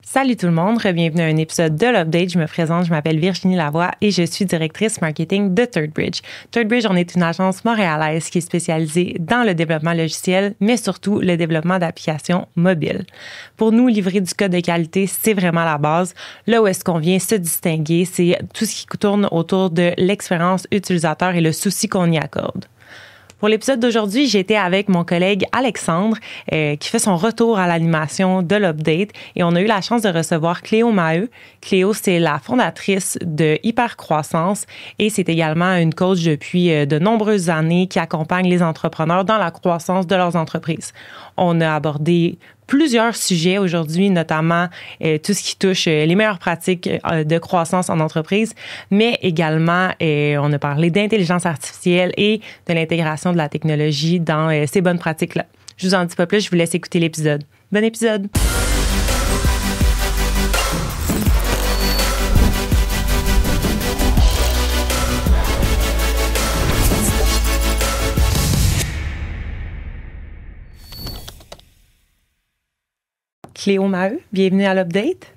Salut tout le monde, bienvenue à un épisode de l'Update. Je me présente, je m'appelle Virginie Lavoie et je suis directrice marketing de ThirdBridge. ThirdBridge, on est une agence montréalaise qui est spécialisée dans le développement logiciel, mais surtout le développement d'applications mobiles. Pour nous, livrer du code de qualité, c'est vraiment la base. Là où est-ce qu'on vient se distinguer, c'est tout ce qui tourne autour de l'expérience utilisateur et le souci qu'on y accorde. Pour l'épisode d'aujourd'hui, j'étais avec mon collègue Alexandre qui fait son retour à l'animation de l'Update et on a eu la chance de recevoir Cléo Maheu. Cléo, c'est la fondatrice de Hypercroissance et c'est également une coach depuis de nombreuses années qui accompagne les entrepreneurs dans la croissance de leurs entreprises. On a abordé plusieurs sujets aujourd'hui, notamment tout ce qui touche les meilleures pratiques de croissance en entreprise, mais également, on a parlé d'intelligence artificielle et de l'intégration de la technologie dans ces bonnes pratiques-là. Je vous en dis pas plus, je vous laisse écouter l'épisode. Bon épisode! Cléo Maheu, bienvenue à l'Update.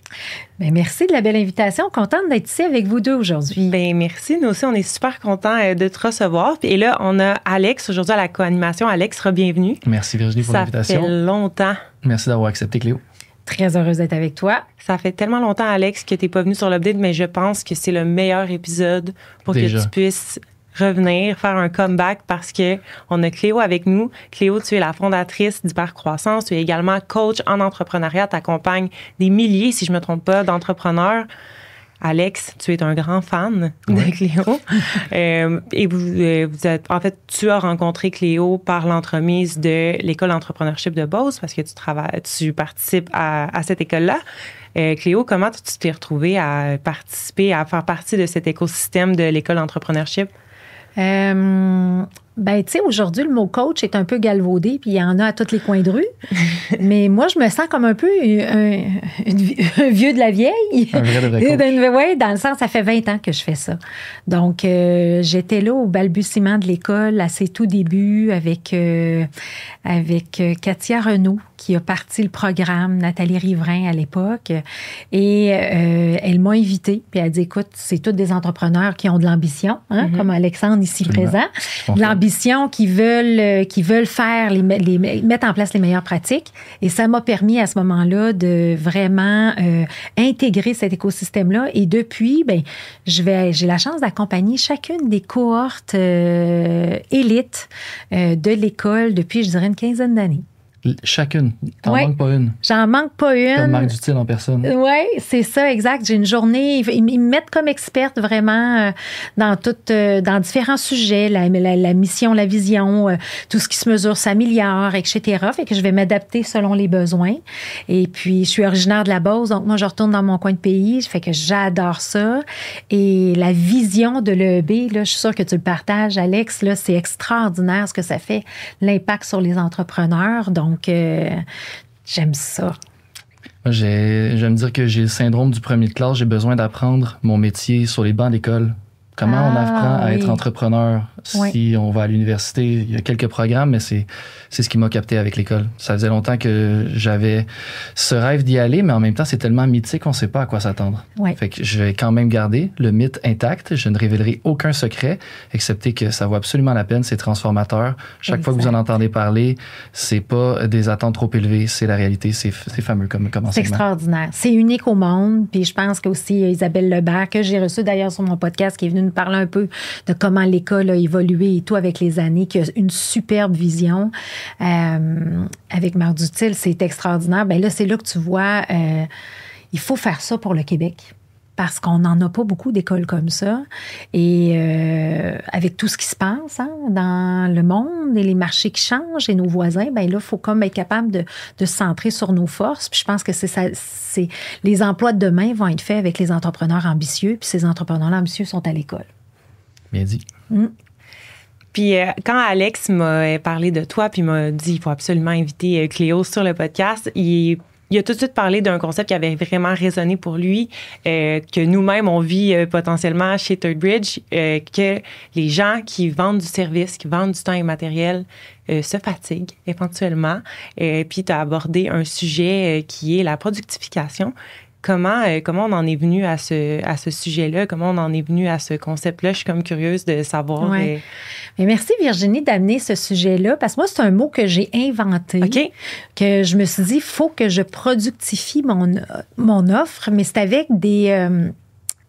Bien, merci de la belle invitation. Contente d'être ici avec vous deux aujourd'hui. Bien, merci. Nous aussi, on est super contents de te recevoir. Et là, on a Alex aujourd'hui à la co-animation. Alex, bienvenue. Merci Virginie pour l'invitation. Ça fait longtemps. Merci d'avoir accepté, Cléo. Très heureuse d'être avec toi. Ça fait tellement longtemps, Alex, que tu n'es pas venu sur l'Update, mais je pense que c'est le meilleur épisode pour que tu puisses revenir, faire un comeback parce que on a Cléo avec nous. Cléo, tu es la fondatrice d'Hypercroissance. Tu es également coach en entrepreneuriat. Tu accompagnes des milliers, si je ne me trompe pas, d'entrepreneurs. Alex, tu es un grand fan de Cléo. Et vous êtes, en fait, tu as rencontré Cléo par l'entremise de l'école d'entrepreneurship de Beauce parce que tu participes à cette école-là. Cléo, comment tu t'es retrouvée à participer, à faire partie de cet écosystème de l'école d'entrepreneurship? Ben, tu sais, aujourd'hui, le mot coach est un peu galvaudé, puis il y en a à tous les coins de rue. Mais moi, je me sens comme un peu un vieux de la vieille. Un vrai de vrai coach. Oui, dans le sens, ça fait 20 ans que je fais ça. Donc, j'étais là au balbutiement de l'école, à ses tout débuts, avec Katia Renaud, qui a parti le programme, Nathalie Riverain à l'époque. Et elle m'a invitée, puis elle a dit, écoute, c'est tous des entrepreneurs qui ont de l'ambition, hein, comme Alexandre ici présent. L'ambition qui veulent faire, mettre en place les meilleures pratiques. Et ça m'a permis à ce moment-là de vraiment intégrer cet écosystème-là. Et depuis, ben, j'ai la chance d'accompagner chacune des cohortes élites de l'école depuis, je dirais, une quinzaine d'années. Chacune. T'en manques pas une. J'en manque pas une. Comme marque d'utile en personne. Oui, c'est ça, exact. J'ai une journée. Ils me mettent comme experte vraiment dans différents sujets, la mission, la vision, tout ce qui se mesure s'améliore, etc. Fait que je vais m'adapter selon les besoins. Et puis, je suis originaire de la Beauce, donc moi, je retourne dans mon coin de pays. Fait que j'adore ça. Et la vision de l'EEB, là, je suis sûre que tu le partages, Alex, là, c'est extraordinaire ce que ça fait, l'impact sur les entrepreneurs. Donc, j'aime ça. Moi, j'aime dire que j'ai le syndrome du premier de classe. J'ai besoin d'apprendre mon métier sur les bancs d'école. Comment on apprend à être entrepreneur si on va à l'université? Il y a quelques programmes, mais c'est ce qui m'a capté avec l'école. Ça faisait longtemps que j'avais ce rêve d'y aller, mais en même temps, c'est tellement mythique, on ne sait pas à quoi s'attendre. Ouais. Fait que je vais quand même garder le mythe intact. Je ne révélerai aucun secret, excepté que ça vaut absolument la peine. C'est transformateur. Chaque fois que vous en entendez parler, c'est pas des attentes trop élevées, c'est la réalité. C'est fameux comme enseignement. C'est extraordinaire. C'est unique au monde. Puis je pense qu'aussi Isabelle Lebert, que j'ai reçue d'ailleurs sur mon podcast, qui est venue nous parler un peu de comment l'école a évolué et tout avec les années, qui a une superbe vision. Avec Marc Dutil, c'est extraordinaire. Bien là, c'est là que tu vois, il faut faire ça pour le Québec. Parce qu'on n'en a pas beaucoup d'écoles comme ça. Et avec tout ce qui se passe dans le monde et les marchés qui changent et nos voisins, bien là, il faut comme être capable de se centrer sur nos forces. Puis je pense que c'est les emplois de demain vont être faits avec les entrepreneurs ambitieux. Puis ces entrepreneurs ambitieux sont à l'école. Bien dit. Puis quand Alex m'a parlé de toi, puis m'a dit il faut absolument inviter Cléo sur le podcast, il il a tout de suite parlé d'un concept qui avait vraiment résonné pour lui, que nous-mêmes, on vit potentiellement chez ThirdBridge, que les gens qui vendent du service, qui vendent du temps immatériel, se fatiguent éventuellement. Puis tu as abordé un sujet qui est la productification. Comment on en est venu à ce sujet-là? Comment on en est venu à ce concept-là? Je suis comme curieuse de savoir. Ouais. Mais merci Virginie d'amener ce sujet-là, parce que moi, c'est un mot que j'ai inventé, que je me suis dit, il faut que je productifie mon offre, mais c'est avec des...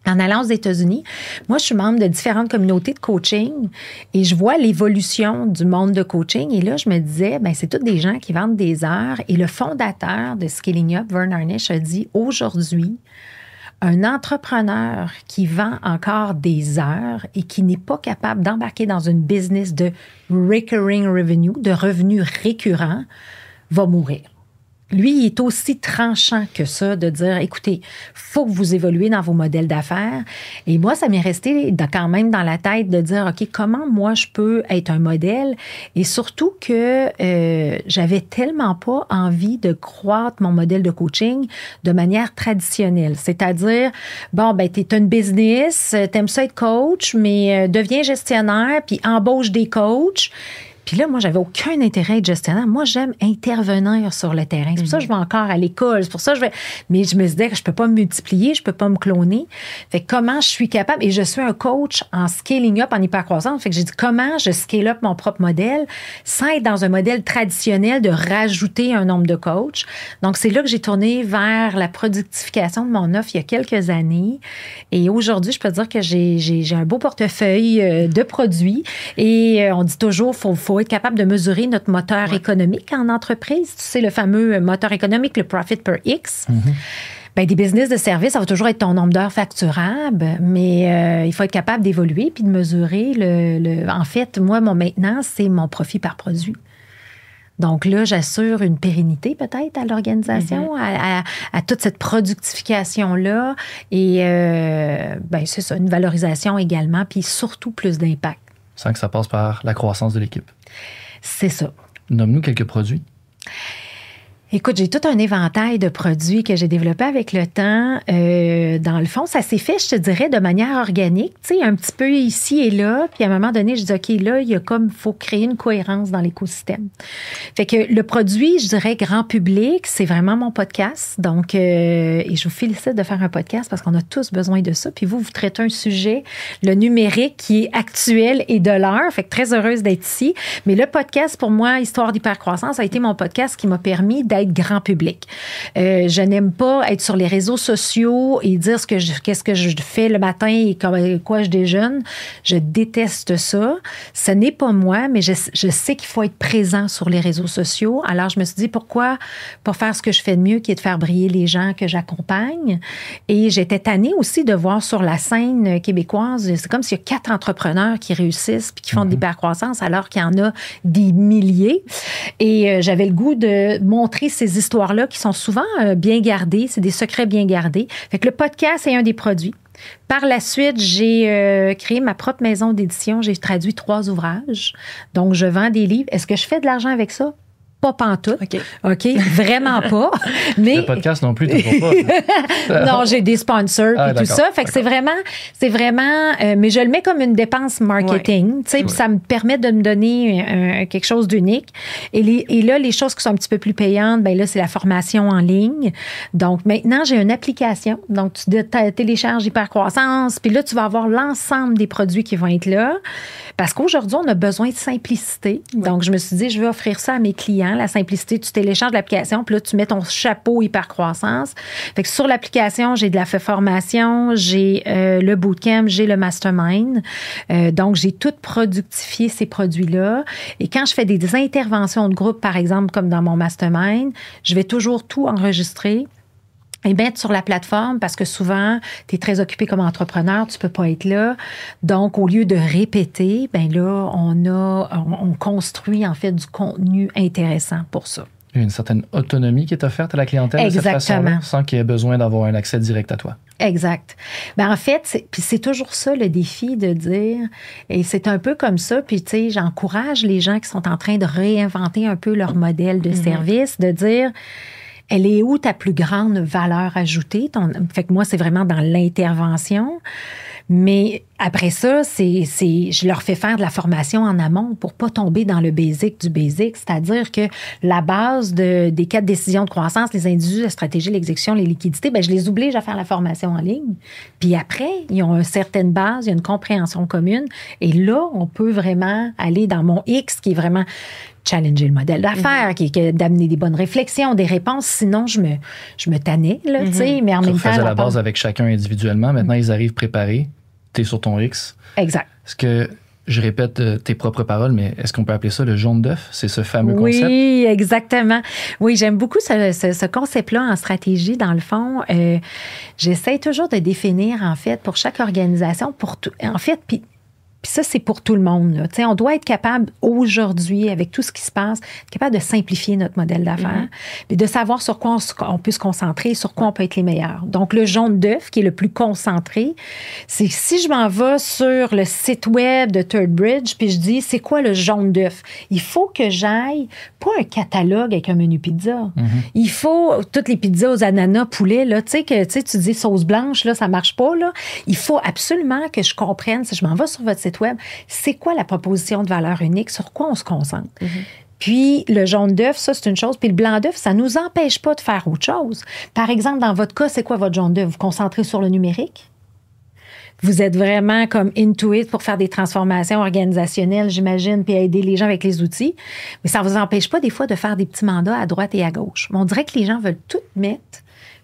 En allant aux États-Unis, moi, je suis membre de différentes communautés de coaching et je vois l'évolution du monde de coaching. Et là, je me disais, c'est tous des gens qui vendent des heures. Et le fondateur de Scaling Up, Vern Harnish, a dit, aujourd'hui, un entrepreneur qui vend encore des heures et qui n'est pas capable d'embarquer dans une business de recurring revenue, de revenus récurrents, va mourir. Lui, il est aussi tranchant que ça de dire, écoutez, faut que vous évoluez dans vos modèles d'affaires. Et moi, ça m'est resté quand même dans la tête de dire, OK, comment moi je peux être un modèle? Et surtout que j'avais tellement pas envie de croître mon modèle de coaching de manière traditionnelle. C'est-à-dire, t'es une business, t'aimes ça être coach, mais deviens gestionnaire, puis embauche des coachs. Puis là, moi, j'avais aucun intérêt à être gestionnaire. Moi, j'aime intervenir sur le terrain. C'est pour ça que je vais encore à l'école. C'est pour ça que Mais je me disais que je peux pas me multiplier, je peux pas me cloner. Fait que comment je suis capable... Et je suis un coach en scaling up, en hypercroissance. Fait que j'ai dit comment je scale up mon propre modèle sans être dans un modèle traditionnel de rajouter un nombre de coachs. Donc, c'est là que j'ai tourné vers la productification de mon offre il y a quelques années. Et aujourd'hui, je peux dire que j'ai un beau portefeuille de produits. Et on dit toujours, faut être capable de mesurer notre moteur économique en entreprise. Tu sais, le fameux moteur économique, le profit per X. Des business de service, ça va toujours être ton nombre d'heures facturables, mais il faut être capable d'évoluer puis de mesurer En fait, moi, mon maintenant, c'est mon profit par produit. Donc là, j'assure une pérennité peut-être à l'organisation, à toute cette productification-là. Et c'est ça, une valorisation également, puis surtout plus d'impact. Sans que ça passe par la croissance de l'équipe. C'est ça. Nomme-nous quelques produits. Écoute, j'ai tout un éventail de produits que j'ai développé avec le temps. Dans le fond, ça s'est fait, je te dirais, de manière organique, tu sais, un petit peu ici et là. Puis à un moment donné, je dis, OK, là, il faut créer une cohérence dans l'écosystème. Fait que le produit, je dirais, grand public, c'est vraiment mon podcast. Donc, et je vous félicite de faire un podcast parce qu'on a tous besoin de ça. Puis vous traitez un sujet, le numérique, qui est actuel et de l'heure. Fait que très heureuse d'être ici. Mais le podcast, pour moi, Histoire d'hypercroissance, a été mon podcast qui m'a permis d'être grand public. Je n'aime pas être sur les réseaux sociaux et dire qu'est-ce que je fais le matin et quoi je déjeune. Je déteste ça. Ce n'est pas moi, mais je sais qu'il faut être présent sur les réseaux sociaux. Alors, je me suis dit, pourquoi pas faire ce que je fais de mieux, qui est de faire briller les gens que j'accompagne. Et j'étais tannée aussi de voir sur la scène québécoise, c'est comme s'il y a 4 entrepreneurs qui réussissent puis qui font de l'hypercroissance alors qu'il y en a des milliers. Et j'avais le goût de montrer ces histoires-là qui sont souvent bien gardées. C'est des secrets bien gardés. Fait que le podcast est un des produits. Par la suite, j'ai créé ma propre maison d'édition. J'ai traduit 3 ouvrages. Donc, je vends des livres. Est-ce que je fais de l'argent avec ça? Pas pantoute. OK, vraiment pas. Mais le podcast non plus, toujours pas. Non, j'ai des sponsors et tout ça. Fait que c'est vraiment, mais je le mets comme une dépense marketing, tu sais, puis ça me permet de me donner quelque chose d'unique. Et là, les choses qui sont un petit peu plus payantes, là, c'est la formation en ligne. Donc, maintenant, j'ai une application. Donc, tu télécharges Hypercroissance, puis là, tu vas avoir l'ensemble des produits qui vont être là. Parce qu'aujourd'hui, on a besoin de simplicité. Donc, je me suis dit, je vais offrir ça à mes clients. La simplicité, tu télécharges l'application, puis là, tu mets ton chapeau hypercroissance. Fait que sur l'application, j'ai de la formation, j'ai le bootcamp, j'ai le mastermind. Donc, j'ai tout productifié ces produits-là. Et quand je fais des interventions de groupe, par exemple, comme dans mon mastermind, je vais toujours tout enregistrer et mettre sur la plateforme parce que souvent, tu es très occupé comme entrepreneur, tu peux pas être là. Donc, au lieu de répéter, là, on construit en fait du contenu intéressant pour ça. Il y a une certaine autonomie qui est offerte à la clientèle de cette façon-là, sans qu'il y ait besoin d'avoir un accès direct à toi. Exact. En fait, c'est toujours ça le défi de dire, et c'est un peu comme ça, puis tu sais, j'encourage les gens qui sont en train de réinventer un peu leur modèle de service, de dire... Elle est où ta plus grande valeur ajoutée? Fait que moi, c'est vraiment dans l'intervention. Mais après ça, je leur fais faire de la formation en amont pour pas tomber dans le basic du basic. C'est-à-dire que la base des 4 décisions de croissance, les indices, la stratégie, l'exécution, les liquidités, je les oblige à faire la formation en ligne. Puis après, ils ont une certaine base, il y a une compréhension commune. Et là, on peut vraiment aller dans mon X qui est vraiment challenger le modèle d'affaires, qui est d'amener des bonnes réflexions, des réponses. Sinon, je me tannais, là, tu sais. Mais en même temps... Tu faisais la base avec chacun individuellement. Maintenant, ils arrivent préparés. Tu es sur ton X. Exact. Est-ce que, je répète tes propres paroles, mais est-ce qu'on peut appeler ça le jaune d'œuf? C'est ce fameux concept? Oui, exactement. Oui, j'aime beaucoup ce concept-là en stratégie. Dans le fond, j'essaie toujours de définir, en fait, pour chaque organisation, en fait, puis ça, c'est pour tout le monde. Là. On doit être capable, aujourd'hui, avec tout ce qui se passe, être capable de simplifier notre modèle d'affaires, puis de savoir sur quoi on peut se concentrer, sur quoi on peut être les meilleurs. Donc, le jaune d'œuf, qui est le plus concentré, c'est si je m'en vais sur le site web de Third Bridge, puis je dis, c'est quoi le jaune d'œuf? Il faut que j'aille, pas un catalogue avec un menu pizza. Il faut, toutes les pizzas aux ananas, poulet, là, tu dis sauce blanche, là, ça marche pas, là. Il faut absolument que je comprenne, si je m'en vais sur votre site web, c'est quoi la proposition de valeur unique, sur quoi on se concentre. Puis le jaune d'œuf, ça, c'est une chose. Puis le blanc d'œuf, ça ne nous empêche pas de faire autre chose. Par exemple, dans votre cas, c'est quoi votre jaune d'œuf? Vous vous concentrez sur le numérique? Vous êtes vraiment comme into it pour faire des transformations organisationnelles, j'imagine, puis aider les gens avec les outils. Mais ça ne vous empêche pas des fois de faire des petits mandats à droite et à gauche. Mais on dirait que les gens veulent tout mettre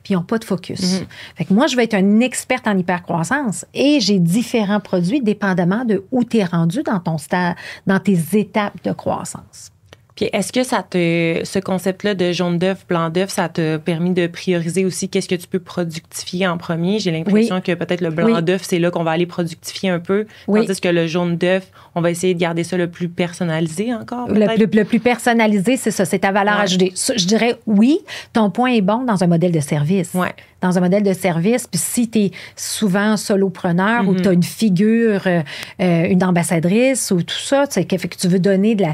puis ils n'ont pas de focus. Fait que moi, je vais être une experte en hypercroissance et j'ai différents produits dépendamment de où tu es rendu dans ton stade, dans tes étapes de croissance. Puis est-ce que ce concept-là de jaune d'œuf, blanc d'œuf, ça t'a permis de prioriser aussi qu'est-ce que tu peux productifier en premier? J'ai l'impression que peut-être le blanc d'œuf, c'est là qu'on va aller productifier un peu. Tandis que le jaune d'œuf, on va essayer de garder ça le plus personnalisé encore. Le plus personnalisé, c'est ça, c'est ta valeur ajoutée. Je dirais oui, ton point est bon dans un modèle de service. Dans un modèle de service, puis si tu es souvent solopreneur ou tu as une figure, une ambassadrice ou tout ça, fait que tu veux donner de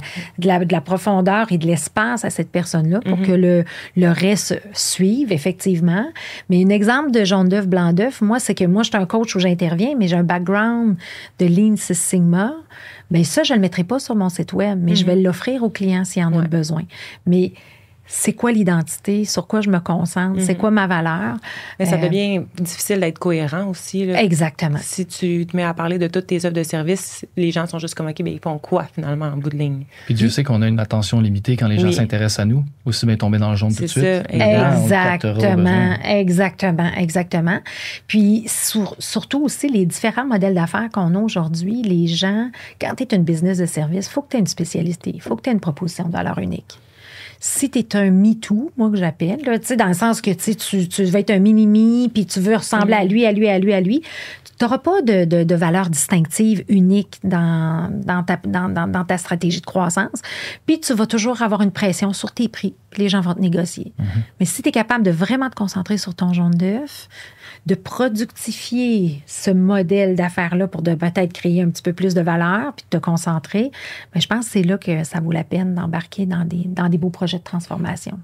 la profondeur et de l'espace à cette personne-là pour que le reste suive, effectivement. Mais un exemple de jaune d'œuf, blanc d'œuf, moi, c'est que moi, je suis un coach où j'interviens, mais j'ai un background de Lean Six Sigma. Bien, ça, je ne le mettrai pas sur mon site web, mais je vais l'offrir aux clients s'il en a besoin. Mais c'est quoi l'identité, sur quoi je me concentre, c'est quoi ma valeur. Mais ça devient difficile d'être cohérent aussi. Là. Exactement. Si tu te mets à parler de toutes tes offres de service, les gens sont juste comme, OK, mais ils font quoi finalement en bout de ligne? Puis Dieu sait qu'on a une attention limitée quand les gens s'intéressent à nous, aussi bien tomber dans le jaune tout de suite. Exactement. Puis surtout aussi les différents modèles d'affaires qu'on a aujourd'hui, les gens, quand tu es une business de service, il faut que tu aies une spécialité, il faut que tu aies une proposition de valeur unique. Si tu es un MeToo, moi que j'appelle, dans le sens que tu veux être un mini-me, puis tu veux ressembler à lui, tu n'auras pas de valeur distinctive unique dans ta stratégie de croissance. Puis tu vas toujours avoir une pression sur tes prix, puis les gens vont te négocier. Mais si tu es capable de vraiment te concentrer sur ton jaune d'œuf, de productifier ce modèle d'affaires-là pour peut-être créer un petit peu plus de valeur puis de te concentrer, bien, je pense que c'est là que ça vaut la peine d'embarquer dans des beaux projets de transformation.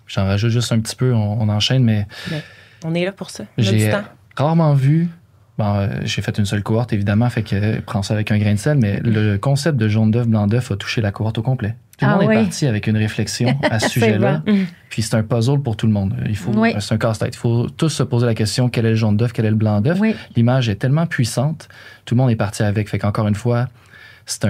J'en rajoute juste un petit peu, on enchaîne, mais on est là pour ça. J'ai rarement vu, j'ai fait une seule cohorte évidemment, fait que prends ça avec un grain de sel, mais le concept de jaune d'œuf, blanc d'œuf a touché la cohorte au complet. Tout le monde est parti avec une réflexion à ce sujet-là. Puis c'est un puzzle pour tout le monde. C'est un casse-tête. Il faut tous se poser la question, quel est le jaune d'œuf, quel est le blanc d'œuf? L'image est tellement puissante, tout le monde est parti avec. Fait qu'encore une fois, c'est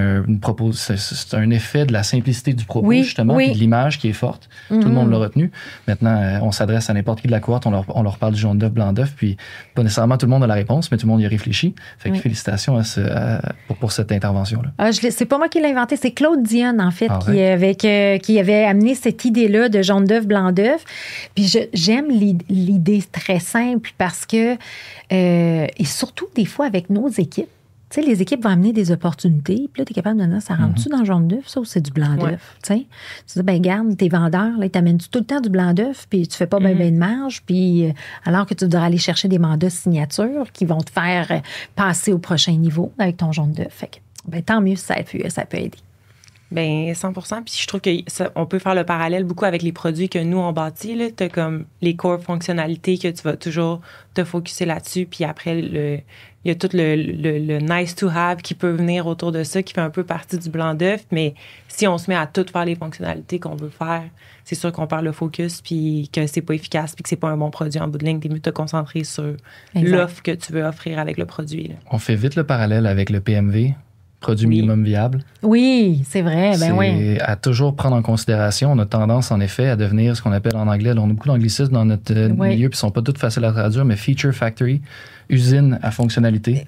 un effet de la simplicité du propos, justement, puis de l'image qui est forte. Tout le monde l'a retenu. Maintenant, on s'adresse à n'importe qui de la cohorte, on leur parle du jaune d'œuf, blanc d'œuf, puis pas nécessairement tout le monde a la réponse, mais tout le monde y a réfléchi. Fait que félicitations pour cette intervention-là. C'est pas moi qui l'ai inventé, c'est Claude Dionne, en fait, qui avait amené cette idée-là de jaune d'œuf, blanc d'œuf. Puis j'aime l'idée très simple parce que, et surtout des fois avec nos équipes, tu sais, les équipes vont amener des opportunités, puis là, tu es capable de dire, ça rentre-tu dans le jaune d'œuf, ça, ou c'est du blanc d'œuf? Tu sais, tu dis, ben garde, tes vendeurs, là, ils t'amènent tout le temps du blanc d'œuf, puis tu fais pas bien de marge, puis alors que tu devrais aller chercher des mandats signature qui vont te faire passer au prochain niveau avec ton jaune d'œuf. Fait que, ben tant mieux si ça peut aider. Bien, 100%. Puis je trouve qu'on peut faire le parallèle beaucoup avec les produits que nous, on bâtit. Tu as comme les core fonctionnalités que tu vas toujours te focusser là-dessus. Puis après, il y a tout le nice to have qui peut venir autour de ça, qui fait un peu partie du blanc d'œuf. Mais si on se met à tout faire les fonctionnalités qu'on veut faire, c'est sûr qu'on perd le focus, puis que c'est pas efficace, puis que c'est pas un bon produit en bout de ligne. T'es mieux de te concentrer sur l'offre que tu veux offrir avec le produit. Là. On fait vite le parallèle avec le PMV, produit minimum viable. Oui, c'est vrai. C'est à toujours prendre en considération. On a tendance, en effet, à devenir ce qu'on appelle en anglais, on a beaucoup d'anglicismes dans notre milieu, puis ils sont pas tous faciles à traduire, mais feature factory, usine à fonctionnalité,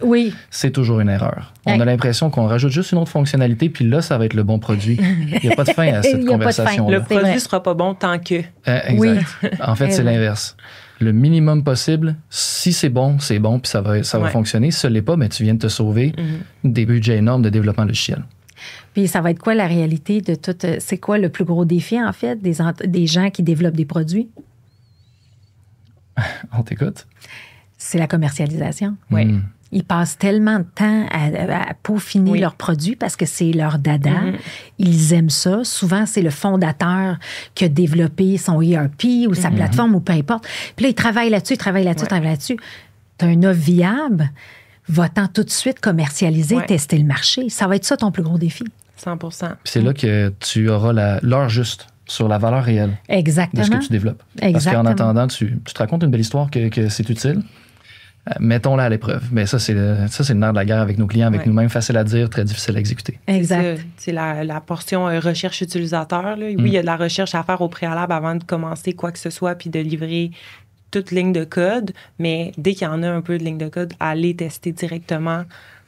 c'est toujours une erreur. On a l'impression qu'on rajoute juste une autre fonctionnalité, puis là, ça va être le bon produit. Il n'y a pas de fin à cette conversation-là. Le produit ne sera pas bon tant que... Exact. En fait, c'est l'inverse. Le minimum possible, si c'est bon, puis ça va fonctionner. Si ce n'est pas, mais tu viens de te sauver des budgets énormes de développement logiciel. Puis ça va être quoi la réalité de tout... C'est quoi le plus gros défi, en fait, des gens qui développent des produits? On t'écoute? C'est la commercialisation. Oui. Ils passent tellement de temps à peaufiner leurs produits parce que c'est leur dada. Ils aiment ça. Souvent, c'est le fondateur qui a développé son ERP ou sa plateforme ou peu importe. Puis là, il travaille là-dessus. Tu as une offre viable, va-t'en tout de suite commercialiser, tester le marché. Ça va être ça ton plus gros défi. 100%. Puis c'est là que tu auras l'heure juste sur la valeur réelle de ce que tu développes. Parce qu'en attendant, tu te racontes une belle histoire que c'est utile. Mettons-la à l'épreuve. Mais ça, c'est le nerf de la guerre avec nos clients, avec nous-mêmes, facile à dire, très difficile à exécuter. Exact. C'est la portion recherche utilisateur. Là. Oui, il y a de la recherche à faire au préalable avant de commencer quoi que ce soit puis de livrer toute ligne de code. Mais dès qu'il y en a un peu de ligne de code, aller tester directement,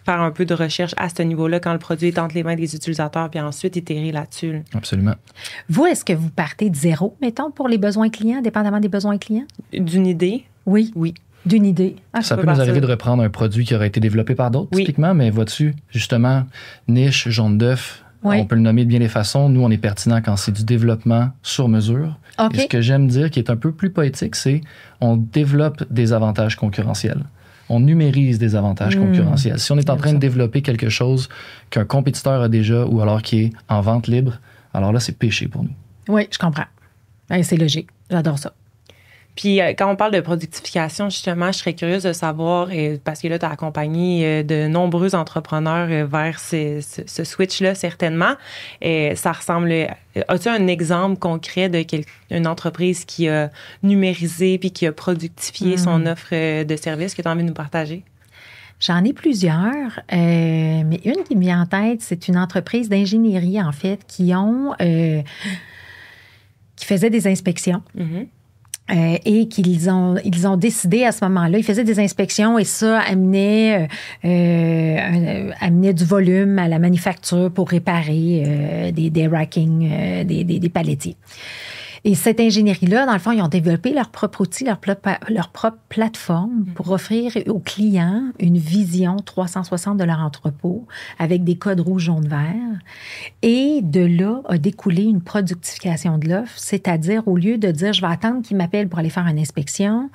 faire un peu de recherche à ce niveau-là quand le produit est entre les mains des utilisateurs puis ensuite itérer là-dessus. Là. Absolument. Vous, est-ce que vous partez de zéro, mettons, pour les besoins clients, dépendamment des besoins clients? D'une idée? Oui. D'une idée. Ça peut nous arriver de reprendre un produit qui aurait été développé par d'autres, typiquement, mais vois-tu, justement, niche, jaune d'œuf, on peut le nommer de bien des façons. Nous, on est pertinent quand c'est du développement sur mesure. Et ce que j'aime dire, qui est un peu plus poétique, c'est on développe des avantages concurrentiels. On numérise des avantages concurrentiels. Si on est en train de développer quelque chose qu'un compétiteur a déjà ou alors qui est en vente libre, alors là, c'est péché pour nous. Oui, je comprends. C'est logique. J'adore ça. Puis quand on parle de productification, justement, je serais curieuse de savoir, parce que là, tu as accompagné de nombreux entrepreneurs vers ce switch-là, certainement. Ça ressemble... As-tu un exemple concret d'une entreprise qui a numérisé puis qui a productifié son offre de service que tu as envie de nous partager? J'en ai plusieurs, mais une qui me vient en tête, c'est une entreprise d'ingénierie, en fait, qui faisait des inspections. Et qu'ils ont décidé à ce moment-là, ils faisaient des inspections et ça amenait du volume à la manufacture pour réparer des rackings, des palettiers. Et cette ingénierie-là, dans le fond, ils ont développé leur propre outil, leur propre plateforme pour offrir aux clients une vision 360 de leur entrepôt avec des codes rouge, jaune, vert. Et de là a découlé une productification de l'offre, c'est-à-dire au lieu de dire « je vais attendre qu'ils m'appellent pour aller faire une inspection »,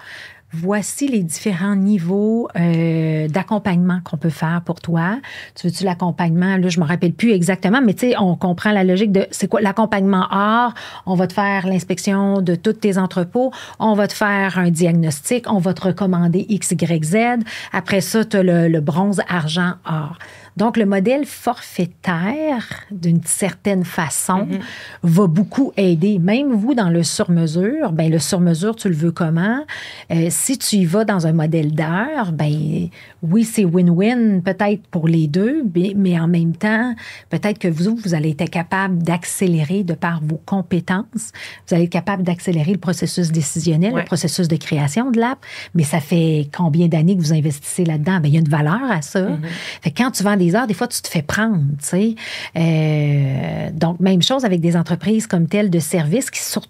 voici les différents niveaux d'accompagnement qu'on peut faire pour toi. Tu veux-tu l'accompagnement? Là, je me rappelle plus exactement, mais tu sais, on comprend la logique de c'est quoi l'accompagnement or. On va te faire l'inspection de tous tes entrepôts. On va te faire un diagnostic. On va te recommander X, Y, Z. Après ça, tu as le bronze, argent, or. Donc, le modèle forfaitaire, d'une certaine façon, va beaucoup aider. Même vous, dans le sur-mesure, bien, le sur-mesure, tu le veux comment? Si tu y vas dans un modèle d'heure, bien, oui, c'est win-win peut-être pour les deux, mais en même temps, peut-être que vous allez être capable d'accélérer de par vos compétences. Vous allez être capable d'accélérer le processus décisionnel, le processus de création de l'app. Mais ça fait combien d'années que vous investissez là-dedans? Bien, il y a une valeur à ça. Fait que quand tu vends des heures, des fois, tu te fais prendre, tu sais. Donc, même chose avec des entreprises comme telles de services qui sont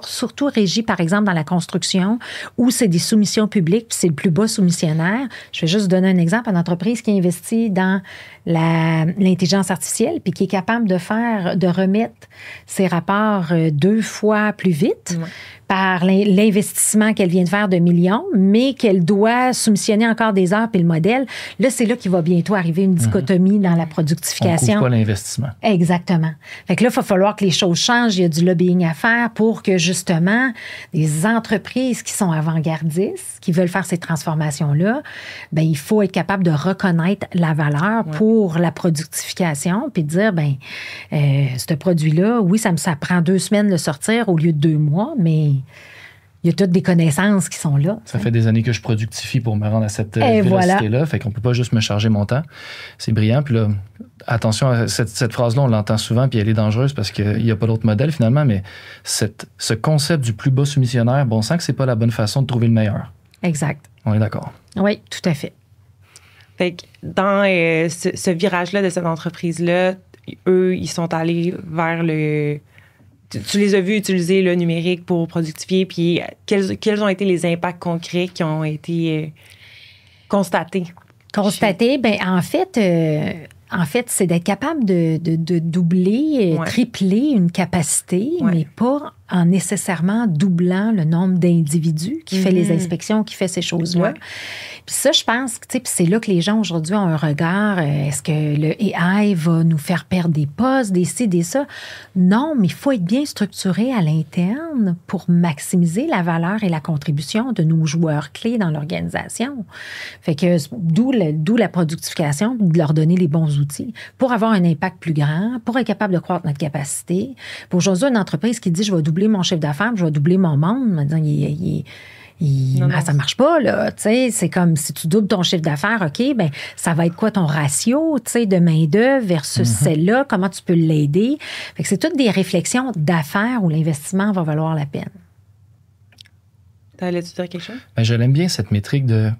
surtout régies, par exemple, dans la construction, où c'est des soumissions publiques, puis c'est le plus bas soumissionnaire. Je vais juste donner un exemple. Une entreprise qui investit dans l'intelligence artificielle, puis qui est capable de remettre ses rapports 2 fois plus vite par l'investissement qu'elle vient de faire de millions, mais qu'elle doit soumissionner encore des heures puis le modèle. Là, c'est là qu'il va bientôt arriver une dichotomie dichotomie dans la productification. On ne couvre pas l'investissement. Exactement. Fait que là, il va falloir que les choses changent. Il y a du lobbying à faire pour que, justement, les entreprises qui sont avant-gardistes, qui veulent faire ces transformations-là, ben il faut être capable de reconnaître la valeur pour la productification, puis de dire, ce produit-là, oui, ça prend 2 semaines de le sortir au lieu de 2 mois, mais il y a toutes des connaissances qui sont là. Ça fait des années que je productifie pour me rendre à cette vélocité-là. Fait qu'on peut pas juste me charger mon temps. C'est brillant. Puis là, attention, cette phrase-là, on l'entend souvent, puis elle est dangereuse parce qu'il n'y a pas d'autre modèle finalement, mais ce concept du plus bas soumissionnaire, on sent que c'est pas la bonne façon de trouver le meilleur. Exact. On est d'accord. Oui, tout à fait. Fait que dans ce virage-là de cette entreprise-là, eux, ils sont allés vers le... Tu les as vus utiliser le numérique pour productifier, puis quels ont été les impacts concrets qui ont été constatés? Constatés, en fait, c'est d'être capable de doubler, tripler une capacité, mais pas en nécessairement doublant le nombre d'individus qui fait les inspections, qui fait ces choses-là. Ouais. Puis ça, je pense que c'est là que les gens aujourd'hui ont un regard. Est-ce que le AI va nous faire perdre des postes, des ci, des ça? Non, mais il faut être bien structuré à l'interne pour maximiser la valeur et la contribution de nos joueurs clés dans l'organisation. Fait que d'où la productification, de leur donner les bons outils pour avoir un impact plus grand, pour être capable de croître notre capacité. Pour aujourd'hui, une entreprise qui dit, je vais doubler mon chiffre d'affaires, je vais doubler mon monde, ça marche pas, là. C'est comme si tu doubles ton chiffre d'affaires, OK, ça va être quoi ton ratio, de main-d'œuvre versus celle-là? Comment tu peux l'aider? Fait que c'est toutes des réflexions d'affaires où l'investissement va valoir la peine. T'allais-tu dire quelque chose? Je l'aime bien, cette métrique de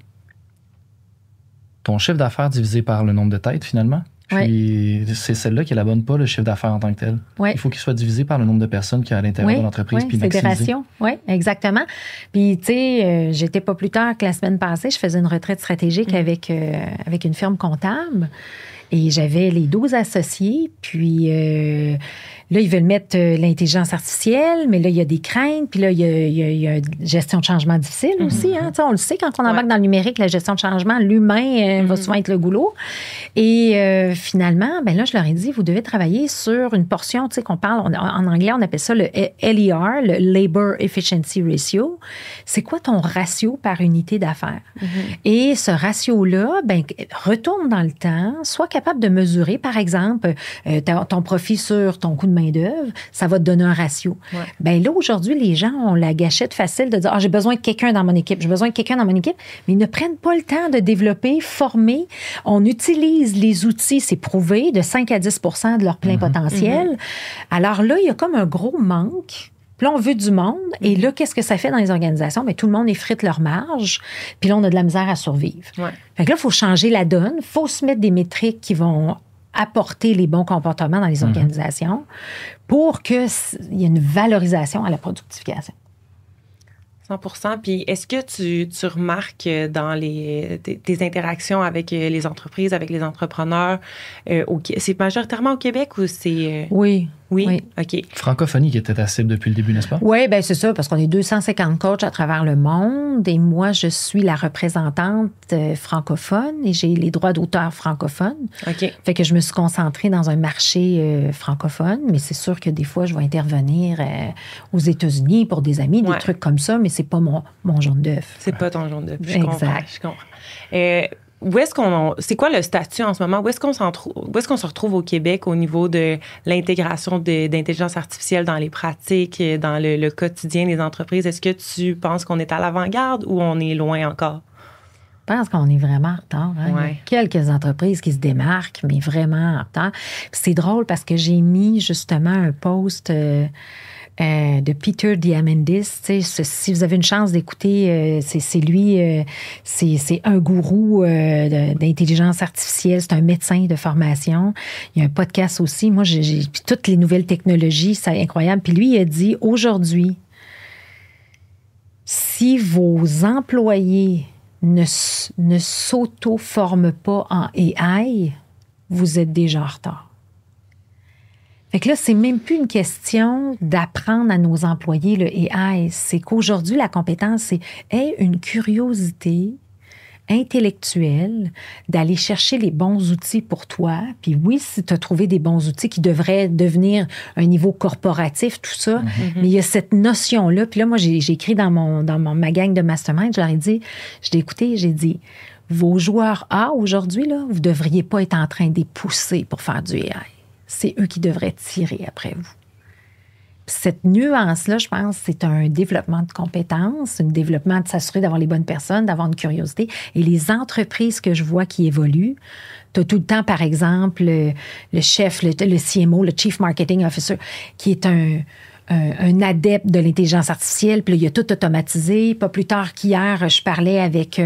ton chiffre d'affaires divisé par le nombre de têtes, finalement. Puis c'est celle-là qui est la bonne, pas le chiffre d'affaires en tant que tel. Il faut qu'il soit divisé par le nombre de personnes qu'il y a à l'intérieur de l'entreprise. Puis c'est des ratios. Oui, exactement. Puis, tu sais, j'étais pas plus tard que la semaine passée, je faisais une retraite stratégique avec une firme comptable et j'avais les 12 associés. Puis là, ils veulent mettre l'intelligence artificielle, mais là, il y a des craintes. Puis là, il y a une gestion de changement difficile aussi. Hein? On le sait, quand on embarque dans le numérique, la gestion de changement, l'humain va souvent être le goulot. Et finalement, là, je leur ai dit, vous devez travailler sur une portion, tu sais, qu'on parle, en anglais, on appelle ça le LER, le Labor Efficiency Ratio. C'est quoi ton ratio par unité d'affaires? Et ce ratio-là, retourne dans le temps, sois capable de mesurer, par exemple, ton profit sur ton coût de main-d'œuvre, ça va te donner un ratio. Là, aujourd'hui, les gens ont la gâchette facile de dire, j'ai besoin de quelqu'un dans mon équipe, mais ils ne prennent pas le temps de développer, former. On utilise les outils, c'est prouvé, de 5 à 10 % de leur plein potentiel. Alors là, il y a comme un gros manque. Puis là, on veut du monde. Et là, qu'est-ce que ça fait dans les organisations? Tout le monde effrite leur marge. Puis là, on a de la misère à survivre. Fait que là, il faut changer la donne. Il faut se mettre des métriques qui vont apporter les bons comportements dans les organisations pour qu'il y ait une valorisation à la productification. 100%. Puis est-ce que tu remarques dans tes interactions avec les entreprises, avec les entrepreneurs, c'est majoritairement au Québec ou c'est... Oui. OK. Francophonie qui était ta cible depuis le début, n'est-ce pas? Oui, c'est ça, parce qu'on est 250 coachs à travers le monde et moi, je suis la représentante francophone et j'ai les droits d'auteur francophones. OK. Fait que je me suis concentrée dans un marché francophone, mais c'est sûr que des fois, je vais intervenir aux États-Unis pour des amis, des trucs comme ça, mais c'est pas mon jaune d'œuf. C'est pas ton jaune d'œuf. Je comprends. C'est quoi le statut en ce moment? Où est-ce qu'on se retrouve au Québec au niveau de l'intégration d'intelligence artificielle dans les pratiques, dans le quotidien des entreprises? Est-ce que tu penses qu'on est à l'avant-garde ou on est loin encore? Je pense qu'on est vraiment en retard. Il y a quelques entreprises qui se démarquent, mais vraiment en retard. Puis c'est drôle parce que j'ai mis justement un post... de Peter Diamandis. Si vous avez une chance d'écouter, c'est lui, c'est un gourou d'intelligence artificielle, c'est un médecin de formation. Il y a un podcast aussi. Moi, j'ai toutes les nouvelles technologies, c'est incroyable. Puis lui, il a dit, aujourd'hui, si vos employés ne s'auto-forment pas en AI, vous êtes déjà en retard. Fait que là, c'est même plus une question d'apprendre à nos employés le AI. C'est qu'aujourd'hui, la compétence, c'est une curiosité, intellectuel d'aller chercher les bons outils pour toi. Puis oui, si tu as trouvé des bons outils qui devraient devenir un niveau corporatif, tout ça, mais il y a cette notion-là. Puis là, moi, j'ai écrit dans ma gang de mastermind, je leur ai dit, je l'ai écouté, j'ai dit, vos joueurs A aujourd'hui, là, vous ne devriez pas être en train de les pousser pour faire du AI. C'est eux qui devraient tirer après vous. Cette nuance-là, je pense, c'est un développement de compétences, un développement de s'assurer d'avoir les bonnes personnes, d'avoir une curiosité. Et les entreprises que je vois qui évoluent, tu as tout le temps, par exemple, le chef, le CMO, le Chief Marketing Officer, qui est un adepte de l'intelligence artificielle, puis là, il a tout automatisé. Pas plus tard qu'hier, je parlais avec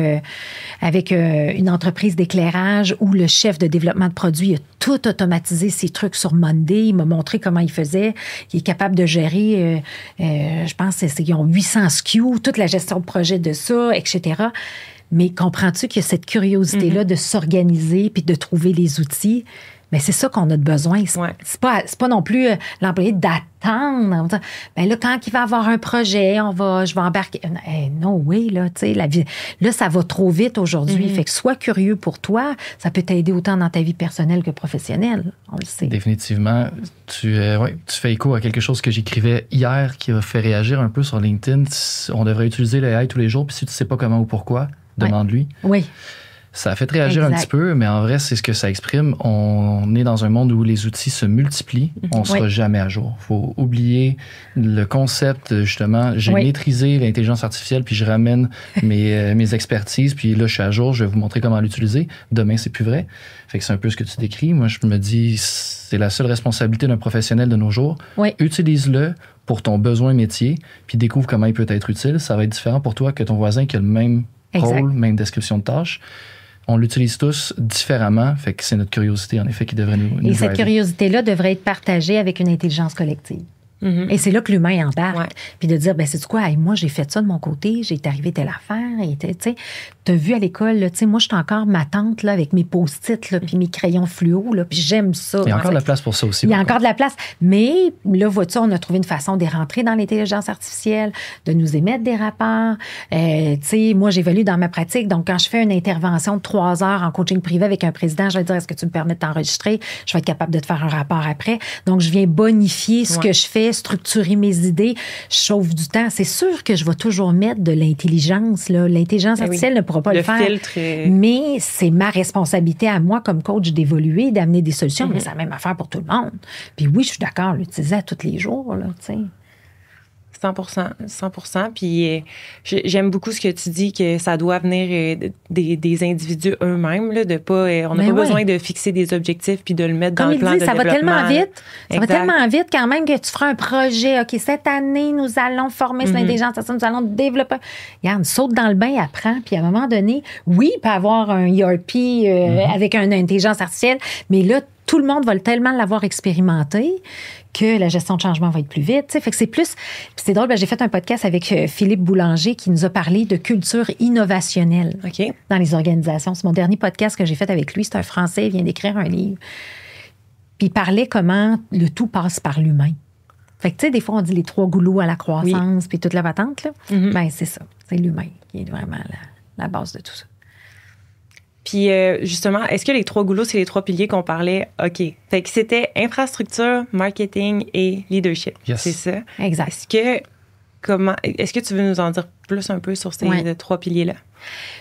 une entreprise d'éclairage où le chef de développement de produits a tout automatisé ses trucs sur Monday. Il m'a montré comment il faisait. Il est capable de gérer, je pense qu'ils ont 800 SKU, toute la gestion de projet de ça, etc. Mais comprends-tu qu'il y a cette curiosité-là de s'organiser puis de trouver les outils? Mais c'est ça qu'on a de besoin. C'est pas non plus l'employé d'attendre. Ben là, quand il va avoir un projet, je vais embarquer. No way, là, tu sais, la vie. Là, ça va trop vite aujourd'hui. Fait que sois curieux pour toi. Ça peut t'aider autant dans ta vie personnelle que professionnelle. On le sait. Définitivement. Tu fais écho à quelque chose que j'écrivais hier qui a fait réagir un peu sur LinkedIn. On devrait utiliser le AI tous les jours. Puis si tu sais pas comment ou pourquoi, demande-lui. Oui. Ça a fait réagir un petit peu, mais en vrai, c'est ce que ça exprime. On est dans un monde où les outils se multiplient. On ne sera jamais à jour. Il faut oublier le concept, justement. J'ai maîtrisé l'intelligence artificielle, puis je ramène mes expertises, puis là, je suis à jour, je vais vous montrer comment l'utiliser. Demain, c'est plus vrai. Fait que c'est un peu ce que tu décris. Moi, je me dis, c'est la seule responsabilité d'un professionnel de nos jours. Oui. Utilise-le pour ton besoin métier, puis découvre comment il peut être utile. Ça va être différent pour toi que ton voisin qui a le même rôle, même description de tâche. On l'utilise tous différemment, fait que c'est notre curiosité, en effet, qui devrait nous Et cette curiosité-là devrait être partagée avec une intelligence collective. Et c'est là que l'humain embarque. Puis de dire, ben c'est quoi, moi, j'ai fait ça de mon côté, j'ai arrivé telle affaire, et tu sais, t'as vu à l'école, tu sais, moi, je suis encore ma tante, là, avec mes post-it, là, puis mes crayons fluo, là, puis j'aime ça. Il y a encore de la place pour ça aussi. Il y a encore de la place. Mais là, vois-tu, on a trouvé une façon de rentrer dans l'intelligence artificielle, de nous émettre des rapports. Tu sais, moi, j'évolue dans ma pratique. Donc, quand je fais une intervention de 3 heures en coaching privé avec un président, je vais dire, est-ce que tu me permets de t'enregistrer? Je vais être capable de te faire un rapport après. Donc, je viens bonifier ce que je fais, structurer mes idées, je sauve du temps. C'est sûr que je vais toujours mettre de l'intelligence. Là. L'intelligence artificielle ne pourra pas le faire. Mais c'est ma responsabilité à moi comme coach d'évoluer, d'amener des solutions. Mais c'est la même affaire pour tout le monde. Puis oui, je suis d'accord, l'utiliser à tous les jours. Là, 100%. Puis j'aime beaucoup ce que tu dis, que ça doit venir des individus eux-mêmes, là, de pas, on n'a pas besoin de fixer des objectifs puis de le mettre dans le plan de développement. Ça va tellement vite. Ça va tellement vite quand même que tu feras un projet. OK, cette année, nous allons former sur l'intelligence artificielle, nous allons développer. Regarde, saute dans le bain, apprends. Puis à un moment donné, oui, il peut avoir un ERP avec une intelligence artificielle, mais là, tout le monde va tellement l'avoir expérimenté que la gestion de changement va être plus vite. T'sais. Fait que c'est plus... C'est drôle, j'ai fait un podcast avec Philippe Boulanger qui nous a parlé de culture innovationnelle dans les organisations. C'est mon dernier podcast que j'ai fait avec lui. C'est un Français, il vient d'écrire un livre. Puis il parlait comment le tout passe par l'humain. Fait que, tu sais, des fois, on dit les 3 goulots à la croissance puis toute la patente, là. Ben, c'est ça. C'est l'humain qui est vraiment la base de tout ça. Puis justement, est-ce que les 3 goulots, c'est les 3 piliers qu'on parlait? OK. Fait que c'était infrastructure, marketing et leadership. Yes. C'est ça? Exact. Est-ce que tu veux nous en dire plus un peu sur ces 3 piliers-là?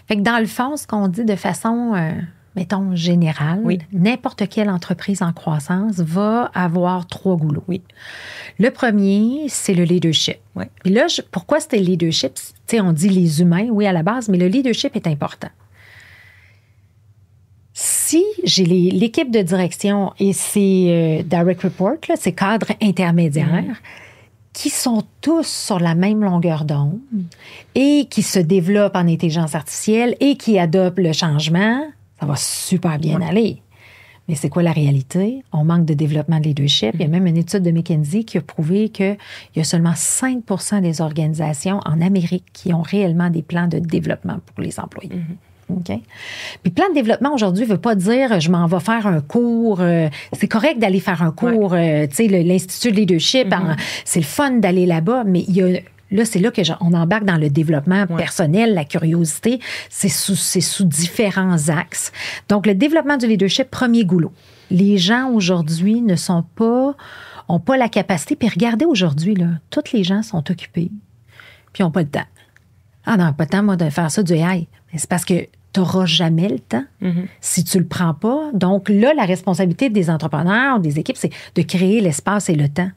Fait que dans le fond, ce qu'on dit de façon, mettons, générale, n'importe quelle entreprise en croissance va avoir 3 goulots. Oui. Le premier, c'est le leadership. Puis là, pourquoi c'était le leadership? Tu sais, on dit les humains, oui, à la base, mais le leadership est important. Si j'ai l'équipe de direction et ces direct reports, là, ces cadres intermédiaires, qui sont tous sur la même longueur d'onde et qui se développent en intelligence artificielle et qui adoptent le changement, ça va super bien aller. Mais c'est quoi la réalité? On manque de développement de leadership. Il y a même une étude de McKinsey qui a prouvé qu'il y a seulement 5% des organisations en Amérique qui ont réellement des plans de développement pour les employés. OK? Puis plan de développement aujourd'hui ne veut pas dire je m'en vais faire un cours. C'est correct d'aller faire un cours. Tu sais, l'Institut de leadership, c'est le fun d'aller là-bas, mais il y a Là, c'est là qu'on embarque dans le développement personnel, la curiosité. C'est sous différents axes. Donc, le développement du leadership, premier goulot. Les gens aujourd'hui ont pas la capacité. Puis regardez aujourd'hui, là, tous les gens sont occupés. Puis ils n'ont pas le temps. Ah non, pas le temps, moi, de faire ça du AI. Mais c'est parce que tu n'auras jamais le temps si tu ne le prends pas. Donc là, la responsabilité des entrepreneurs, des équipes, c'est de créer l'espace et le temps.